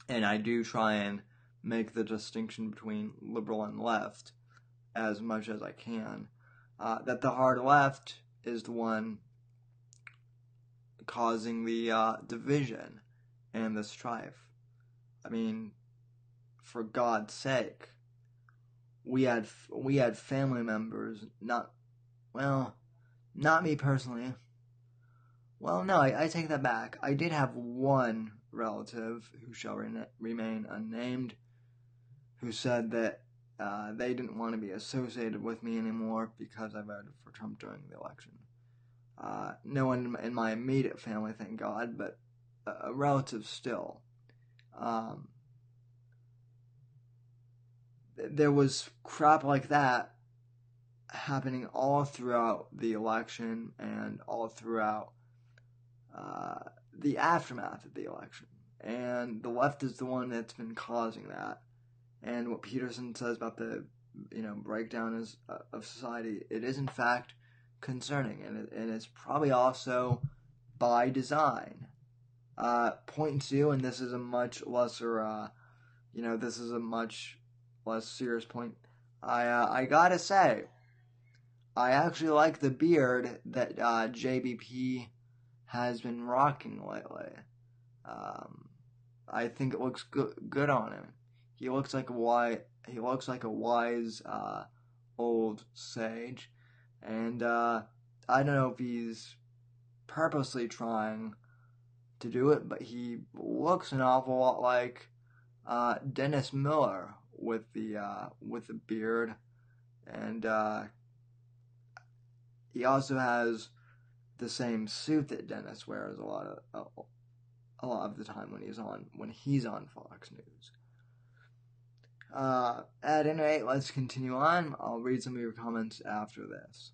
and I do try and make the distinction between liberal and left as much as I can, that the hard left is the one causing the division and the strife. I mean, for God's sake, we had family members, not me personally. Well, no, I take that back. I did have one relative, who shall remain unnamed, who said that they didn't want to be associated with me anymore because I voted for Trump during the election. No one in my immediate family, thank God, but a relative still. There was crap like that happening all throughout the election and all throughout the aftermath of the election. And the left is the one that's been causing that. And what Peterson says about the breakdown of society, it is in fact concerning, and it's probably also by design. Point two, and this is a much lesser, this is a much less serious point. I gotta say, I actually like the beard that JBP has been rocking lately. I think it looks good on him. He looks like a wise old sage, and I don't know if he's purposely trying to do it, but he looks an awful lot like Dennis Miller with the beard, and he also has the same suit that Dennis wears a lot of the time when he's on Fox News. At any rate, let's continue on. I'll read some of your comments after this.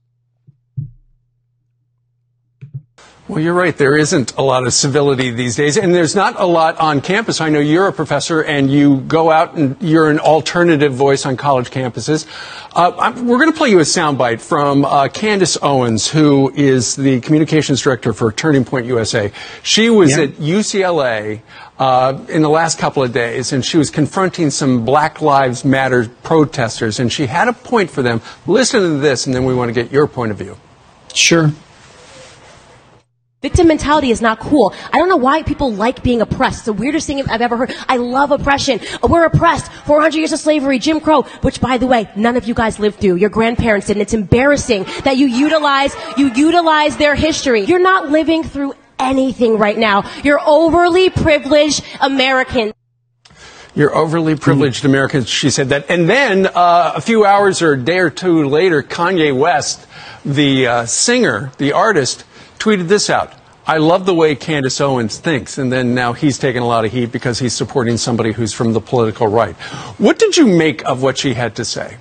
Well, you're right. There isn't a lot of civility these days, and there's not a lot on campus. I know you're a professor, and you go out and you're an alternative voice on college campuses. We're going to play you a soundbite from Candace Owens, who is the communications director for Turning Point USA. She was at UCLA in the last couple of days, and she was confronting some Black Lives Matter protesters, and she had a point for them. Listen to this, and then we want to get your point of view. Sure. Victim mentality is not cool. I don't know why people like being oppressed. It's the weirdest thing I've ever heard. I love oppression. We're oppressed. 400 years of slavery, Jim Crow, which, by the way, none of you guys lived through. Your grandparents did, and it's embarrassing that you utilize their history. You're not living through anything right now. You're overly privileged Americans. You're overly privileged Americans, she said that. And then a few hours or a day or two later, Kanye West, the singer, the artist, tweeted this out. I love the way Candace Owens thinks. And then now he's taking a lot of heat because he's supporting somebody who's from the political right. What did you make of what she had to say?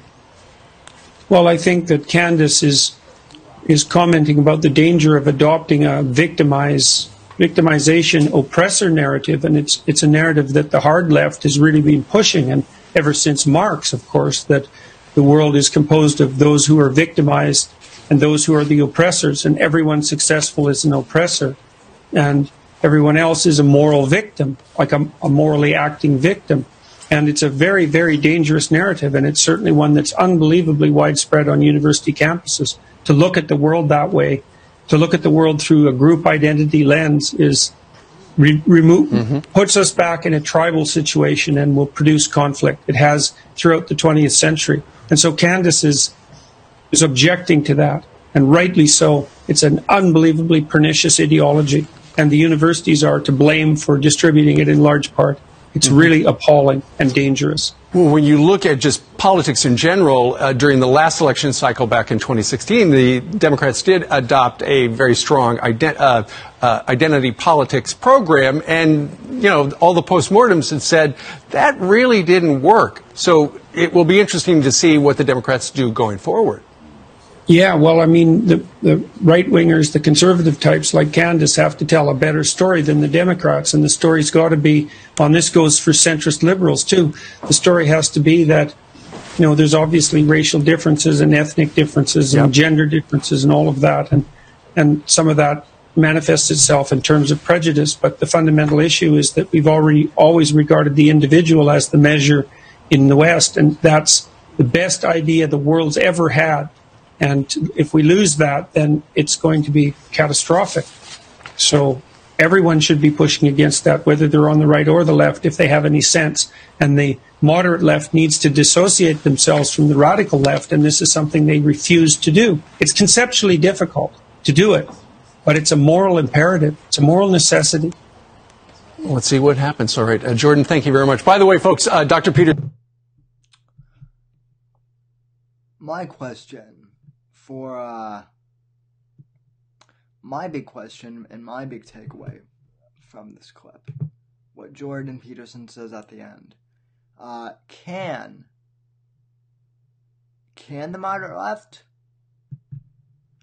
Well, I think that Candace is commenting about the danger of adopting a victimization oppressor narrative, and it's a narrative that the hard left has really been pushing, and ever since Marx, of course, that the world is composed of those who are victimized and those who are the oppressors, and everyone successful is an oppressor, and everyone else is a moral victim, like a morally acting victim. And it's a very, very dangerous narrative, and it's certainly one that's unbelievably widespread on university campuses. To look at the world that way, to look at the world through a group identity lens is puts us back in a tribal situation and will produce conflict. It has throughout the 20th century. And so Candace is objecting to that, and rightly so. It's an unbelievably pernicious ideology, and the universities are to blame for distributing it in large part. It's really appalling and dangerous. Well, when you look at just politics in general, during the last election cycle back in 2016, the Democrats did adopt a very strong identity politics program, and all the postmortems had said that really didn't work. So it will be interesting to see what the Democrats do going forward. Yeah, well, I mean, the right-wingers, the conservative types like Candace have to tell a better story than the Democrats, and the story's got to be, and this goes for centrist liberals too, the story has to be that, there's obviously racial differences and ethnic differences and gender differences and all of that, and some of that manifests itself in terms of prejudice, but the fundamental issue is that we've always regarded the individual as the measure in the West, and that's the best idea the world's ever had. And if we lose that, then it's going to be catastrophic. So everyone should be pushing against that, whether they're on the right or the left, if they have any sense. And the moderate left needs to dissociate themselves from the radical left, and this is something they refuse to do. It's conceptually difficult to do it, but it's a moral imperative. It's a moral necessity. Let's see what happens. All right. Jordan, thank you very much. By the way, folks, Dr. Peter... my question for my big question and my big takeaway from this clip, what Jordan Peterson says at the end, can the moderate left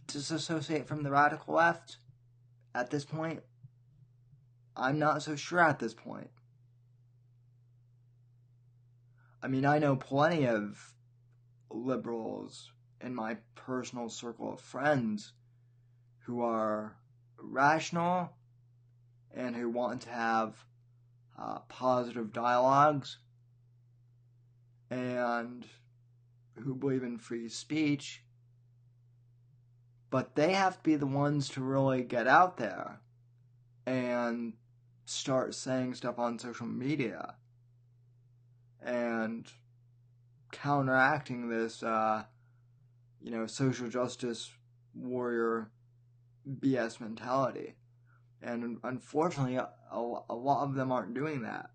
disassociate from the radical left at this point? I'm not so sure at this point. I mean, I know plenty of liberals in my personal circle of friends who are rational and who want to have positive dialogues and who believe in free speech, but they have to be the ones to really get out there and start saying stuff on social media and counteracting this, social justice warrior BS mentality. And unfortunately, a lot of them aren't doing that.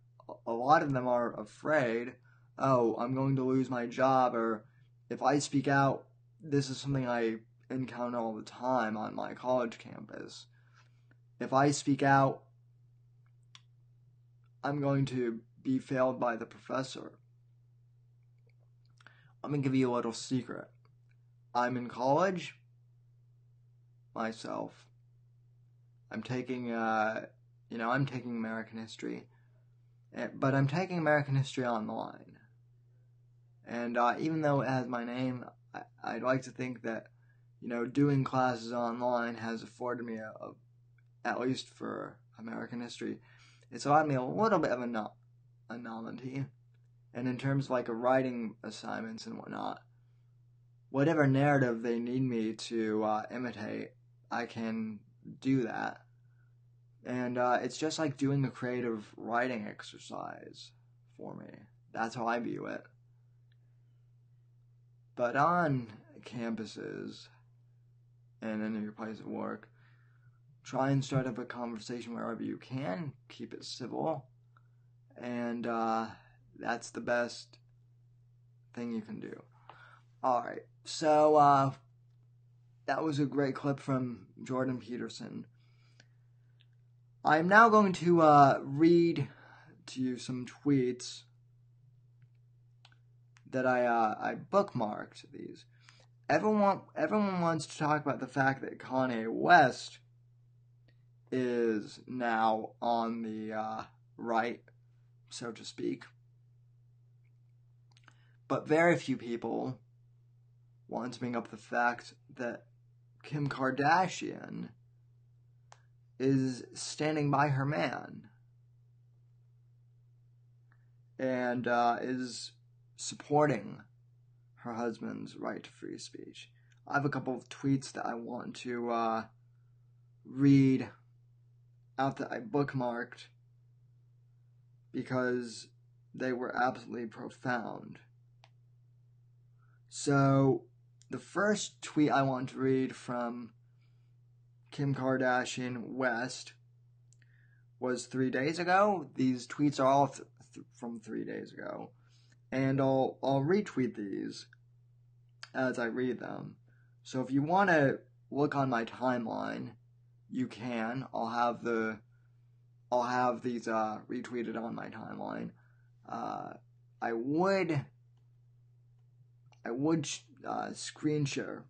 A lot of them are afraid, oh, I'm going to lose my job, or if I speak out, this is something I encounter all the time on my college campus. If I speak out, I'm going to be failed by the professor. I'm going to give you a little secret. I'm in college myself. I'm taking, I'm taking American history, but I'm taking American history online. And even though it has my name, I'd like to think that, doing classes online has afforded me at least for American history, it's allowed me a little bit of a novelty. And in terms of like a writing assignments and whatnot, whatever narrative they need me to imitate, I can do that. And it's just like doing a creative writing exercise for me. That's how I view it. But on campuses and in your place of work, try and start up a conversation wherever you can. Keep it civil. And that's the best thing you can do. Alright, so that was a great clip from Jordan Peterson. I'm now going to read to you some tweets that I bookmarked these. Everyone wants to talk about the fact that Kanye West is now on the right, so to speak. But very few people want to bring up the fact that Kim Kardashian is standing by her man and is supporting her husband's right to free speech. I have a couple of tweets that I want to read out that I bookmarked because they were absolutely profound. So, the first tweet I want to read from Kim Kardashian West was 3 days ago. These tweets are all from 3 days ago. And I'll retweet these as I read them. So if you want to look on my timeline, you can. I'll have these retweeted on my timeline. I would screen share.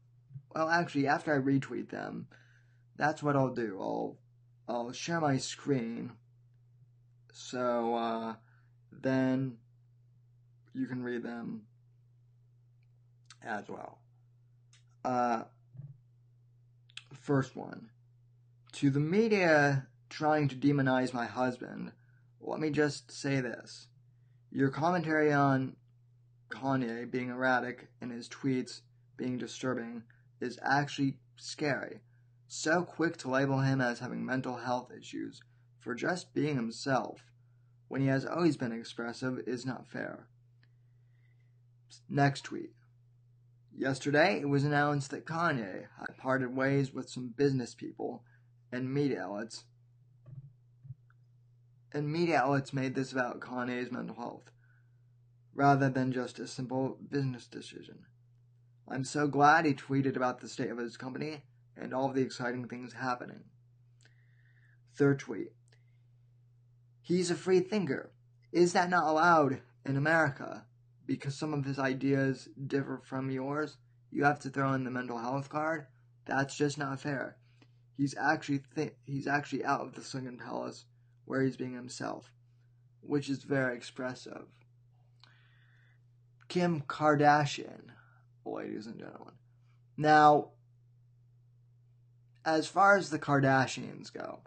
Well, actually, after I retweet them, that's what I'll do. I'll share my screen, so then you can read them as well. First one. To the media trying to demonize my husband, let me just say this. Your commentary on Kanye being erratic and his tweets being disturbing is actually scary. So quick to label him as having mental health issues for just being himself when he has always been expressive is not fair. Next tweet. Yesterday, it was announced that Kanye had parted ways with some business people and media outlets. And media outlets made this about Kanye's mental health, rather than just a simple business decision. I'm so glad he tweeted about the state of his company and all of the exciting things happening. Third tweet. He's a free thinker. Is that not allowed in America? Because some of his ideas differ from yours, you have to throw in the mental health card? That's just not fair. He's actually out of the Sunken Palace where he's being himself, which is very expressive. Kim Kardashian, ladies and gentlemen. Now, as far as the Kardashians go,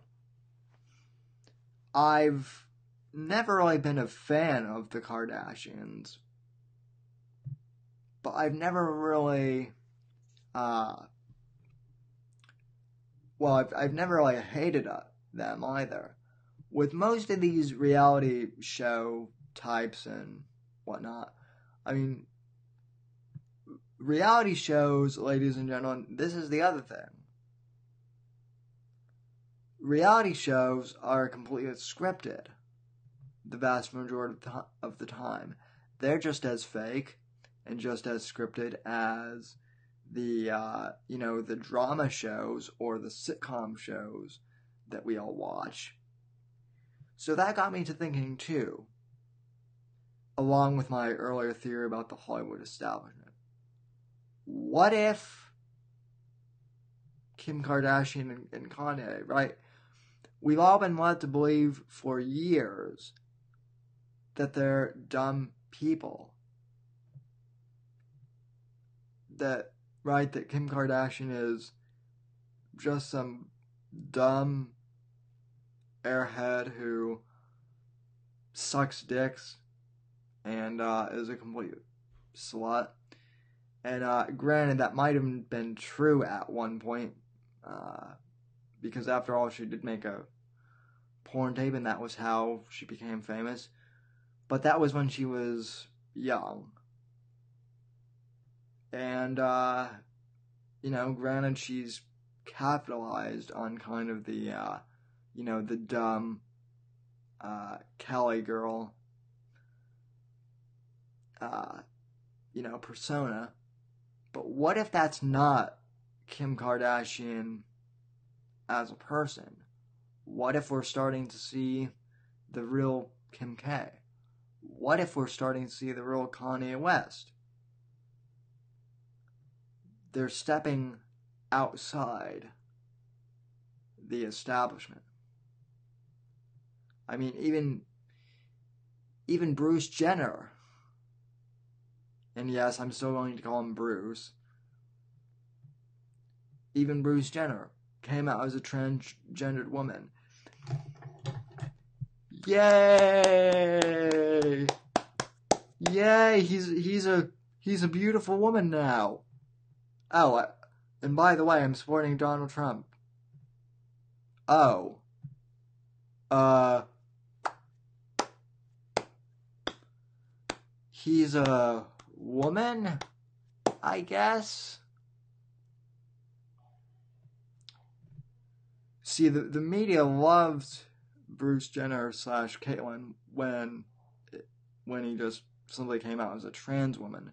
I've never really been a fan of the Kardashians, but I've never really, I've never really hated them either. With most of these reality show types and whatnot, I mean, reality shows, ladies and gentlemen, this is the other thing. Reality shows are completely scripted the vast majority of the time. They're just as fake and just as scripted as the the drama shows or the sitcom shows that we all watch. So that got me to thinking too, along with my earlier theory about the Hollywood establishment. What if Kim Kardashian and Kanye, right? We've all been led to believe for years that they're dumb people. That Kim Kardashian is just some dumb airhead who sucks dicks and is a complete slut. And granted, that might have been true at one point, because after all, she did make a porn tape, and that was how she became famous. But that was when she was young. And, granted, she's capitalized on kind of the, the dumb Cali girl, persona. But what if that's not Kim Kardashian as a person? What if we're starting to see the real Kim K? What if we're starting to see the real Kanye West? They're stepping outside the establishment. I mean, even Bruce Jenner, and yes, I'm still going to call him Bruce, even Bruce Jenner came out as a transgendered woman. Yay! Yay! He's a beautiful woman now. Oh, and by the way, I'm supporting Donald Trump. Oh. He's a woman, I guess. See, the media loved Bruce Jenner / Caitlyn when he just simply came out as a trans woman.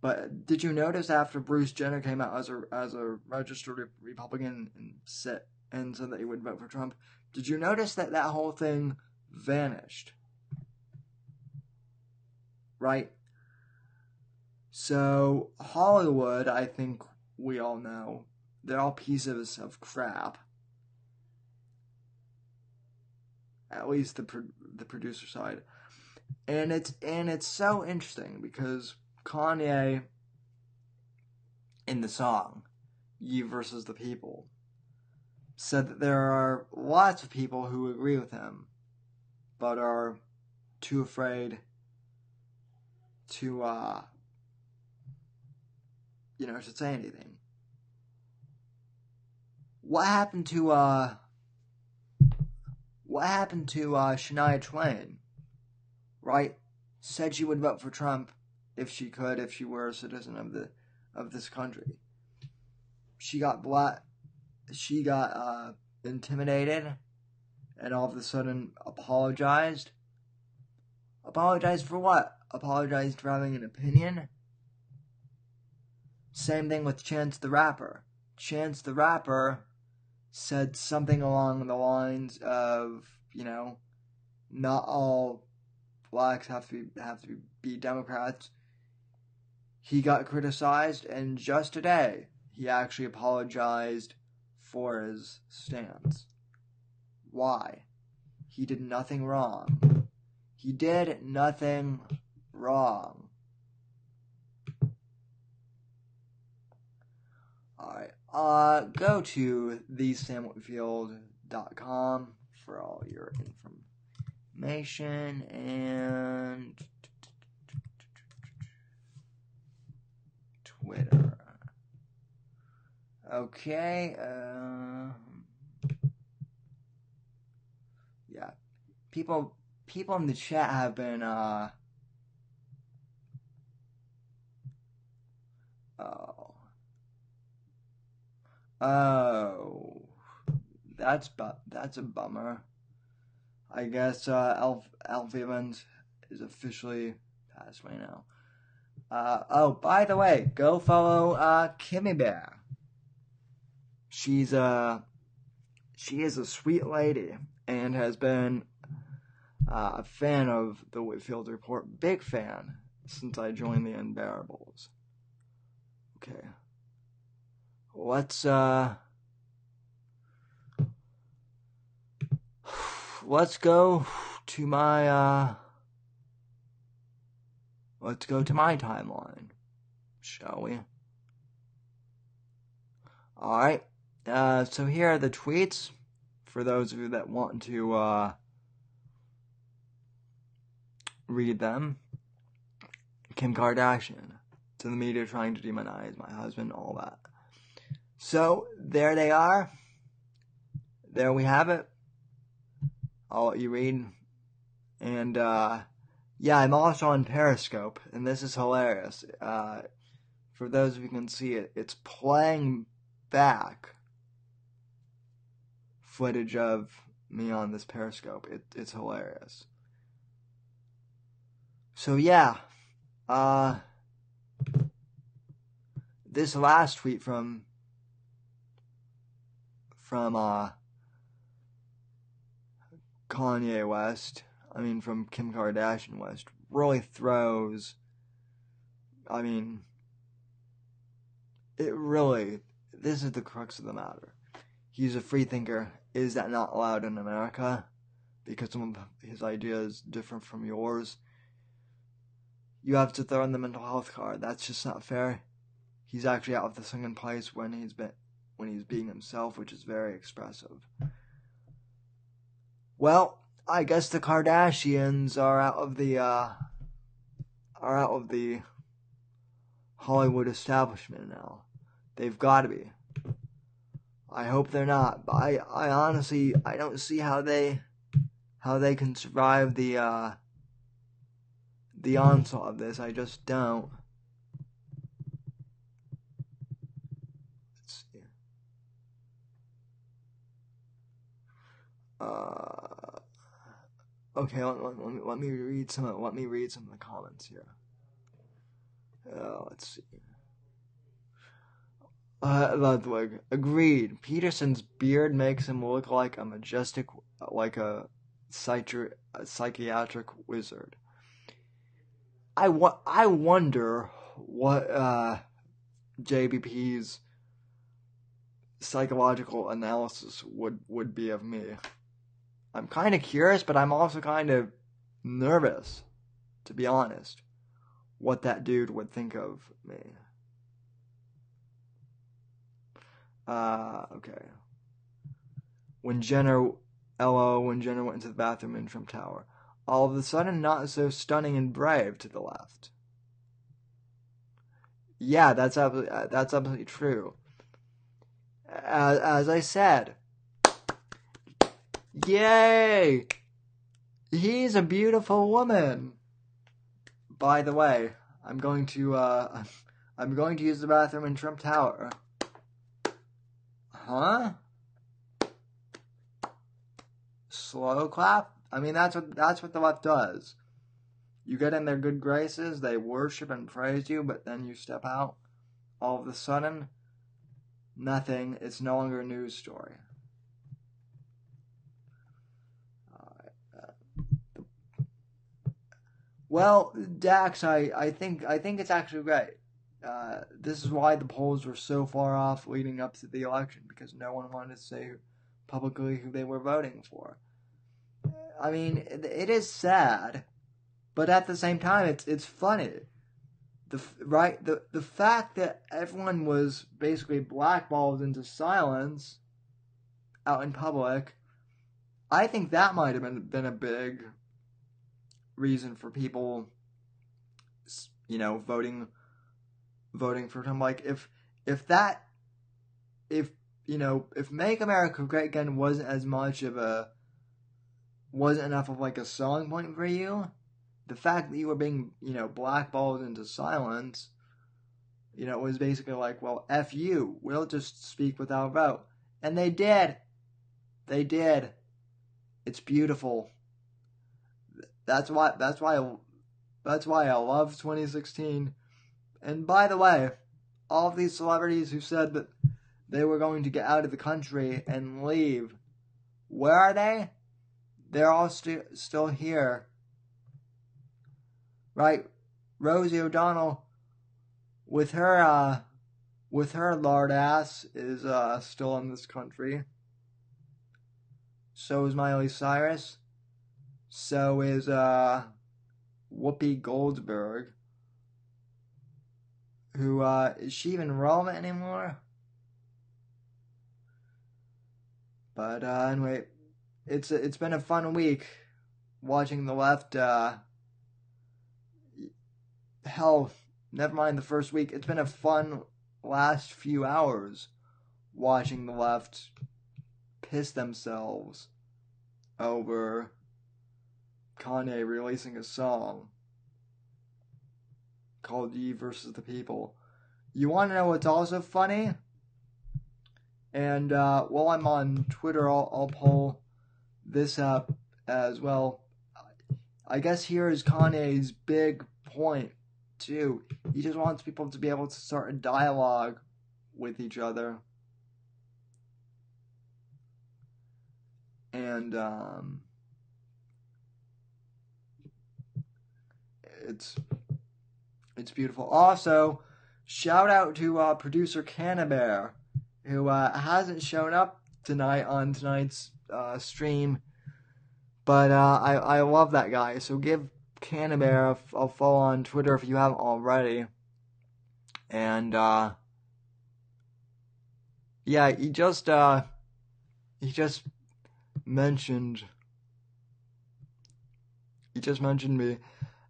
But did you notice after Bruce Jenner came out as a registered Republican and said that he would vote for Trump, did you notice that whole thing vanished? Right? So Hollywood, I think we all know, they're all pieces of crap. At least the producer side, and it's so interesting because Kanye in the song "You versus the People" said that there are lots of people who agree with him, but are too afraid to to say anything. What happened to Shania Twain, right? Said she would vote for Trump if she were a citizen of this country. She got intimidated, and all of a sudden apologized. Apologized for what? Apologized for having an opinion? Same thing with Chance the Rapper. Chance the Rapper said something along the lines of, not all blacks have to be Democrats. He got criticized, and just today, he actually apologized for his stance. Why? He did nothing wrong. He did nothing wrong. Alright, go to thesamwhitfield.com for all your information, and Twitter. Okay, yeah. People in the chat have been, Oh, that's a bummer. I guess Alf Evans is officially passed away now. By the way, go follow Kimmy Bear. She is a sweet lady and has been a fan of the Whitfield Report, big fan since I joined the Unbearables. Okay. Let's go to my timeline, shall we? Alright, so here are the tweets for those of you that want to read them. Kim Kardashian, to the media trying to demonize my husband, all that. So, there they are. There we have it. I'll let you read. And, yeah, I'm also on Periscope, and this is hilarious. For those of you who can see it, it's playing back footage of me on this Periscope. It's hilarious. So, yeah. This last tweet from Kanye West, from Kim Kardashian West, really throws, this is the crux of the matter. He's a free thinker. Is that not allowed in America? Because some of his ideas different from yours. You have to throw in the mental health card. That's just not fair. He's actually out of the second place when he's being himself, which is very expressive. Well, I guess the Kardashians are out of the Hollywood establishment now. They've got to be. I hope they're not, but I honestly don't see how they can survive the onslaught of this. I just don't. Let's see. Okay, let me read some of the comments here. Let's see. Ludwig, agreed. Peterson's beard makes him look like a psychiatric wizard. I wonder what JBP's psychological analysis would be of me. I'm kind of curious, but I'm also kind of nervous, to be honest, what that dude would think of me. Okay. When Jenner went into the bathroom in Trump Tower, all of a sudden not so stunning and brave to the left. Yeah, that's absolutely true. As I said, yay! He's a beautiful woman. By the way, I'm going to use the bathroom in Trump Tower. Huh? Slow clap? That's what the left does. You get in their good graces, they worship and praise you, but then you step out. all of a sudden, nothing. It's no longer a news story. Well, Dax, I think it's actually great. This is why the polls were so far off leading up to the election, because no one wanted to say publicly who they were voting for. I mean, it is sad, but at the same time, it's funny. The fact that everyone was basically blackballed into silence out in public, I think that might have been a big reason for people, voting for him. Like if Make America Great Again wasn't enough of like a selling point for you, the fact that you were being, blackballed into silence, was basically like, well, F you, we'll just speak without a vote. And they did. It's beautiful. That's why I love 2016. And by the way, all of these celebrities who said that they were going to get out of the country and leave, where are they? They're all still here. Right? Rosie O'Donnell, with her lard ass, is still in this country. So is Miley Cyrus. So is Whoopi Goldberg. Who is she even relevant anymore? But anyway, it's been a fun week watching the left. Hell, never mind the first week. It's been a fun last few hours watching the left piss themselves over Kanye releasing a song called Ye versus the People. You want to know what's also funny? And while I'm on Twitter, I'll pull this up as well. I guess here is Kanye's big point, too. He just wants people to be able to start a dialogue with each other. And it's beautiful. Also, shout out to producer Cannabear, who hasn't shown up tonight on tonight's stream, but I love that guy. So give Cannabear a follow on Twitter if you haven't already. And yeah, he just mentioned me.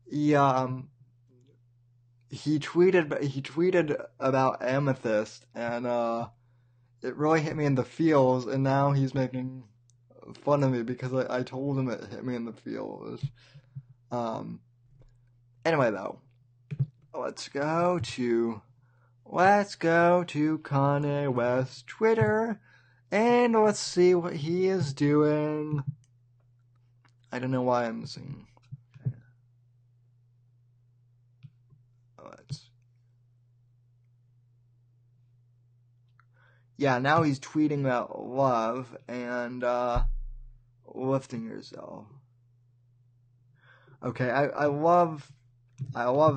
He tweeted about Amethyst, and it really hit me in the feels, and now he's making fun of me because I told him it hit me in the feels. Anyway though, let's go to Kanye West's Twitter, and let's see what he is doing. I don't know why I'm singing. Yeah, now he's tweeting about love and lifting yourself. Okay, I love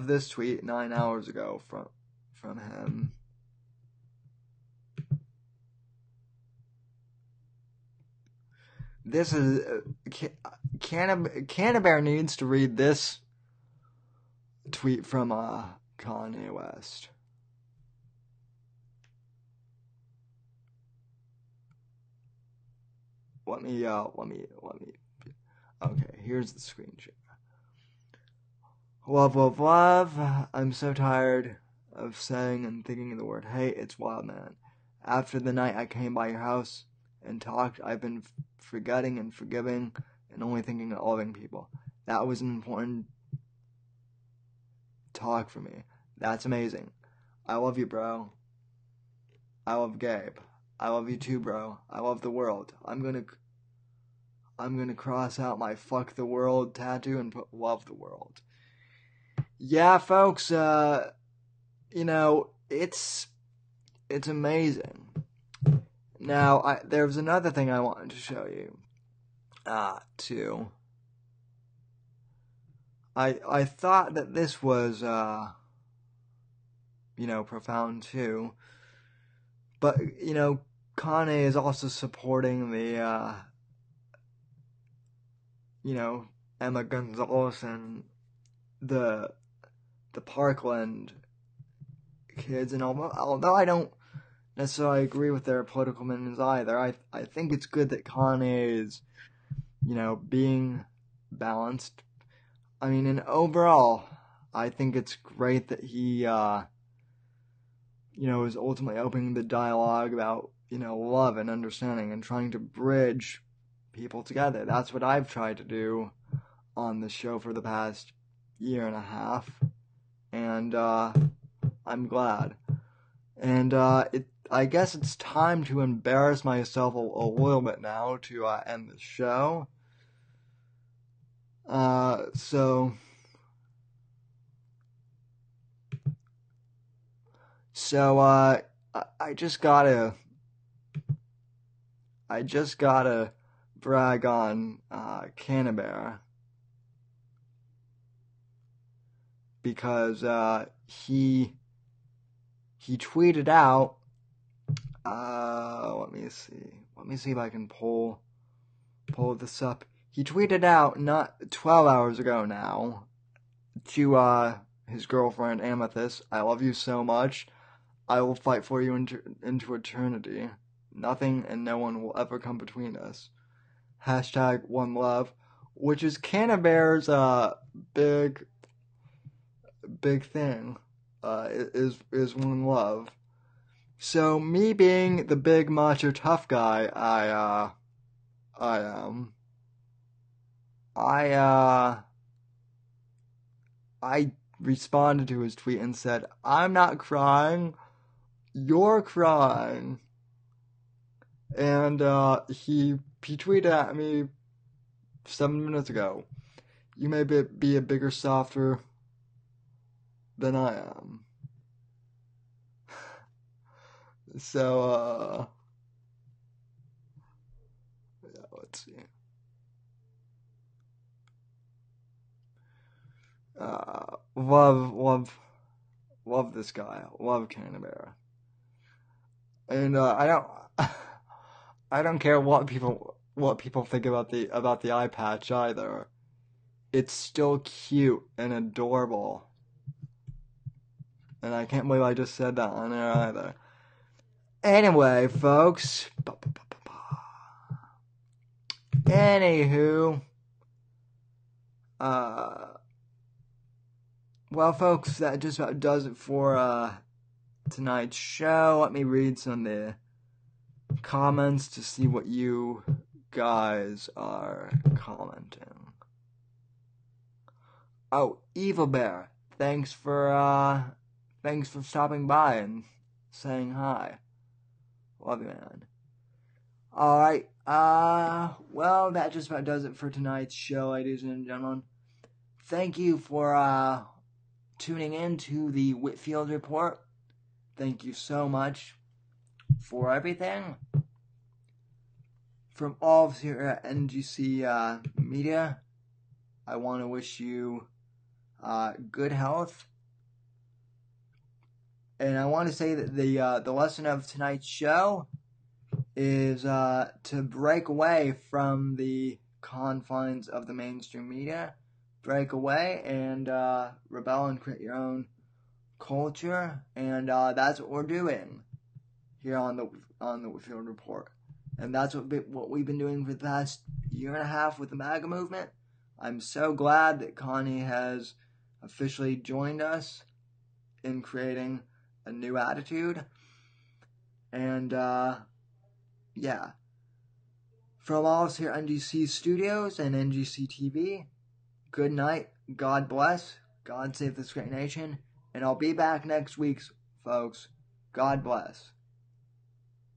this tweet 9 hours ago from him. This is Cannabear needs to read this tweet from Kanye West. Let me. Okay, here's the screen share. Love, love, love. I'm so tired of saying and thinking the word hate. It's wild, man. After the night I came by your house and talked, I've been forgetting and forgiving and only thinking of loving people. That was an important talk for me. That's amazing. I love you, bro. I love Gabe. I love you too, bro. I love the world. I'm gonna cross out my fuck the world tattoo and put love the world. Yeah, folks, it's amazing. Now, there was another thing I wanted to show you, too. I thought that this was, profound, too. But, Kanye is also supporting the, Emma Gonzalez and the Parkland kids, and although I don't necessarily agree with their political opinions either, I think it's good that Kanye is, being balanced. I mean, and overall, I think it's great that he, is ultimately opening the dialogue about, love and understanding and trying to bridge people together. That's what I've tried to do on the show for the past year and a half, and I'm glad. And I guess it's time to embarrass myself a little bit now to end the show. So I just gotta brag on Canberra, because he tweeted out, let me see if I can pull this up. He tweeted out not 12 hours ago now to his girlfriend Amethyst, "I love you so much. I will fight for you into eternity. Nothing and no one will ever come between us. Hashtag one love," which is Canberra's big thing. Is one love. So me being the big macho tough guy I am, I responded to his tweet and said, "I'm not crying, you're crying." And he tweeted at me 7 minutes ago, "You may be a bigger softer than I am." So let's see. Love this guy. Love Canberra. And I don't care what people think about the eye patch either. It's still cute and adorable. And I can't believe I just said that on air either. Anyway, folks. Anywho. Well, folks, that just about does it for tonight's show. Let me read some of the comments to see what you guys are commenting. Oh, Evil Bear, thanks for stopping by and saying hi. Love you, man. Alright, well, that just about does it for tonight's show, ladies and gentlemen. Thank you for tuning in to the Whitfield Report. Thank you so much for everything. From all of us here at NGC Media, I want to wish you good health. And I want to say that the lesson of tonight's show is to break away from the confines of the mainstream media. Break away and rebel and create your own culture, and that's what we're doing here on the Whitfield Report, and that's what we've been doing for the past year and a half with the MAGA movement. I'm so glad that Connie has officially joined us in creating a new attitude, and yeah. From all of us here at NGC Studios and NGC TV, good night, God bless, God save this great nation, and I'll be back next week, folks. God bless.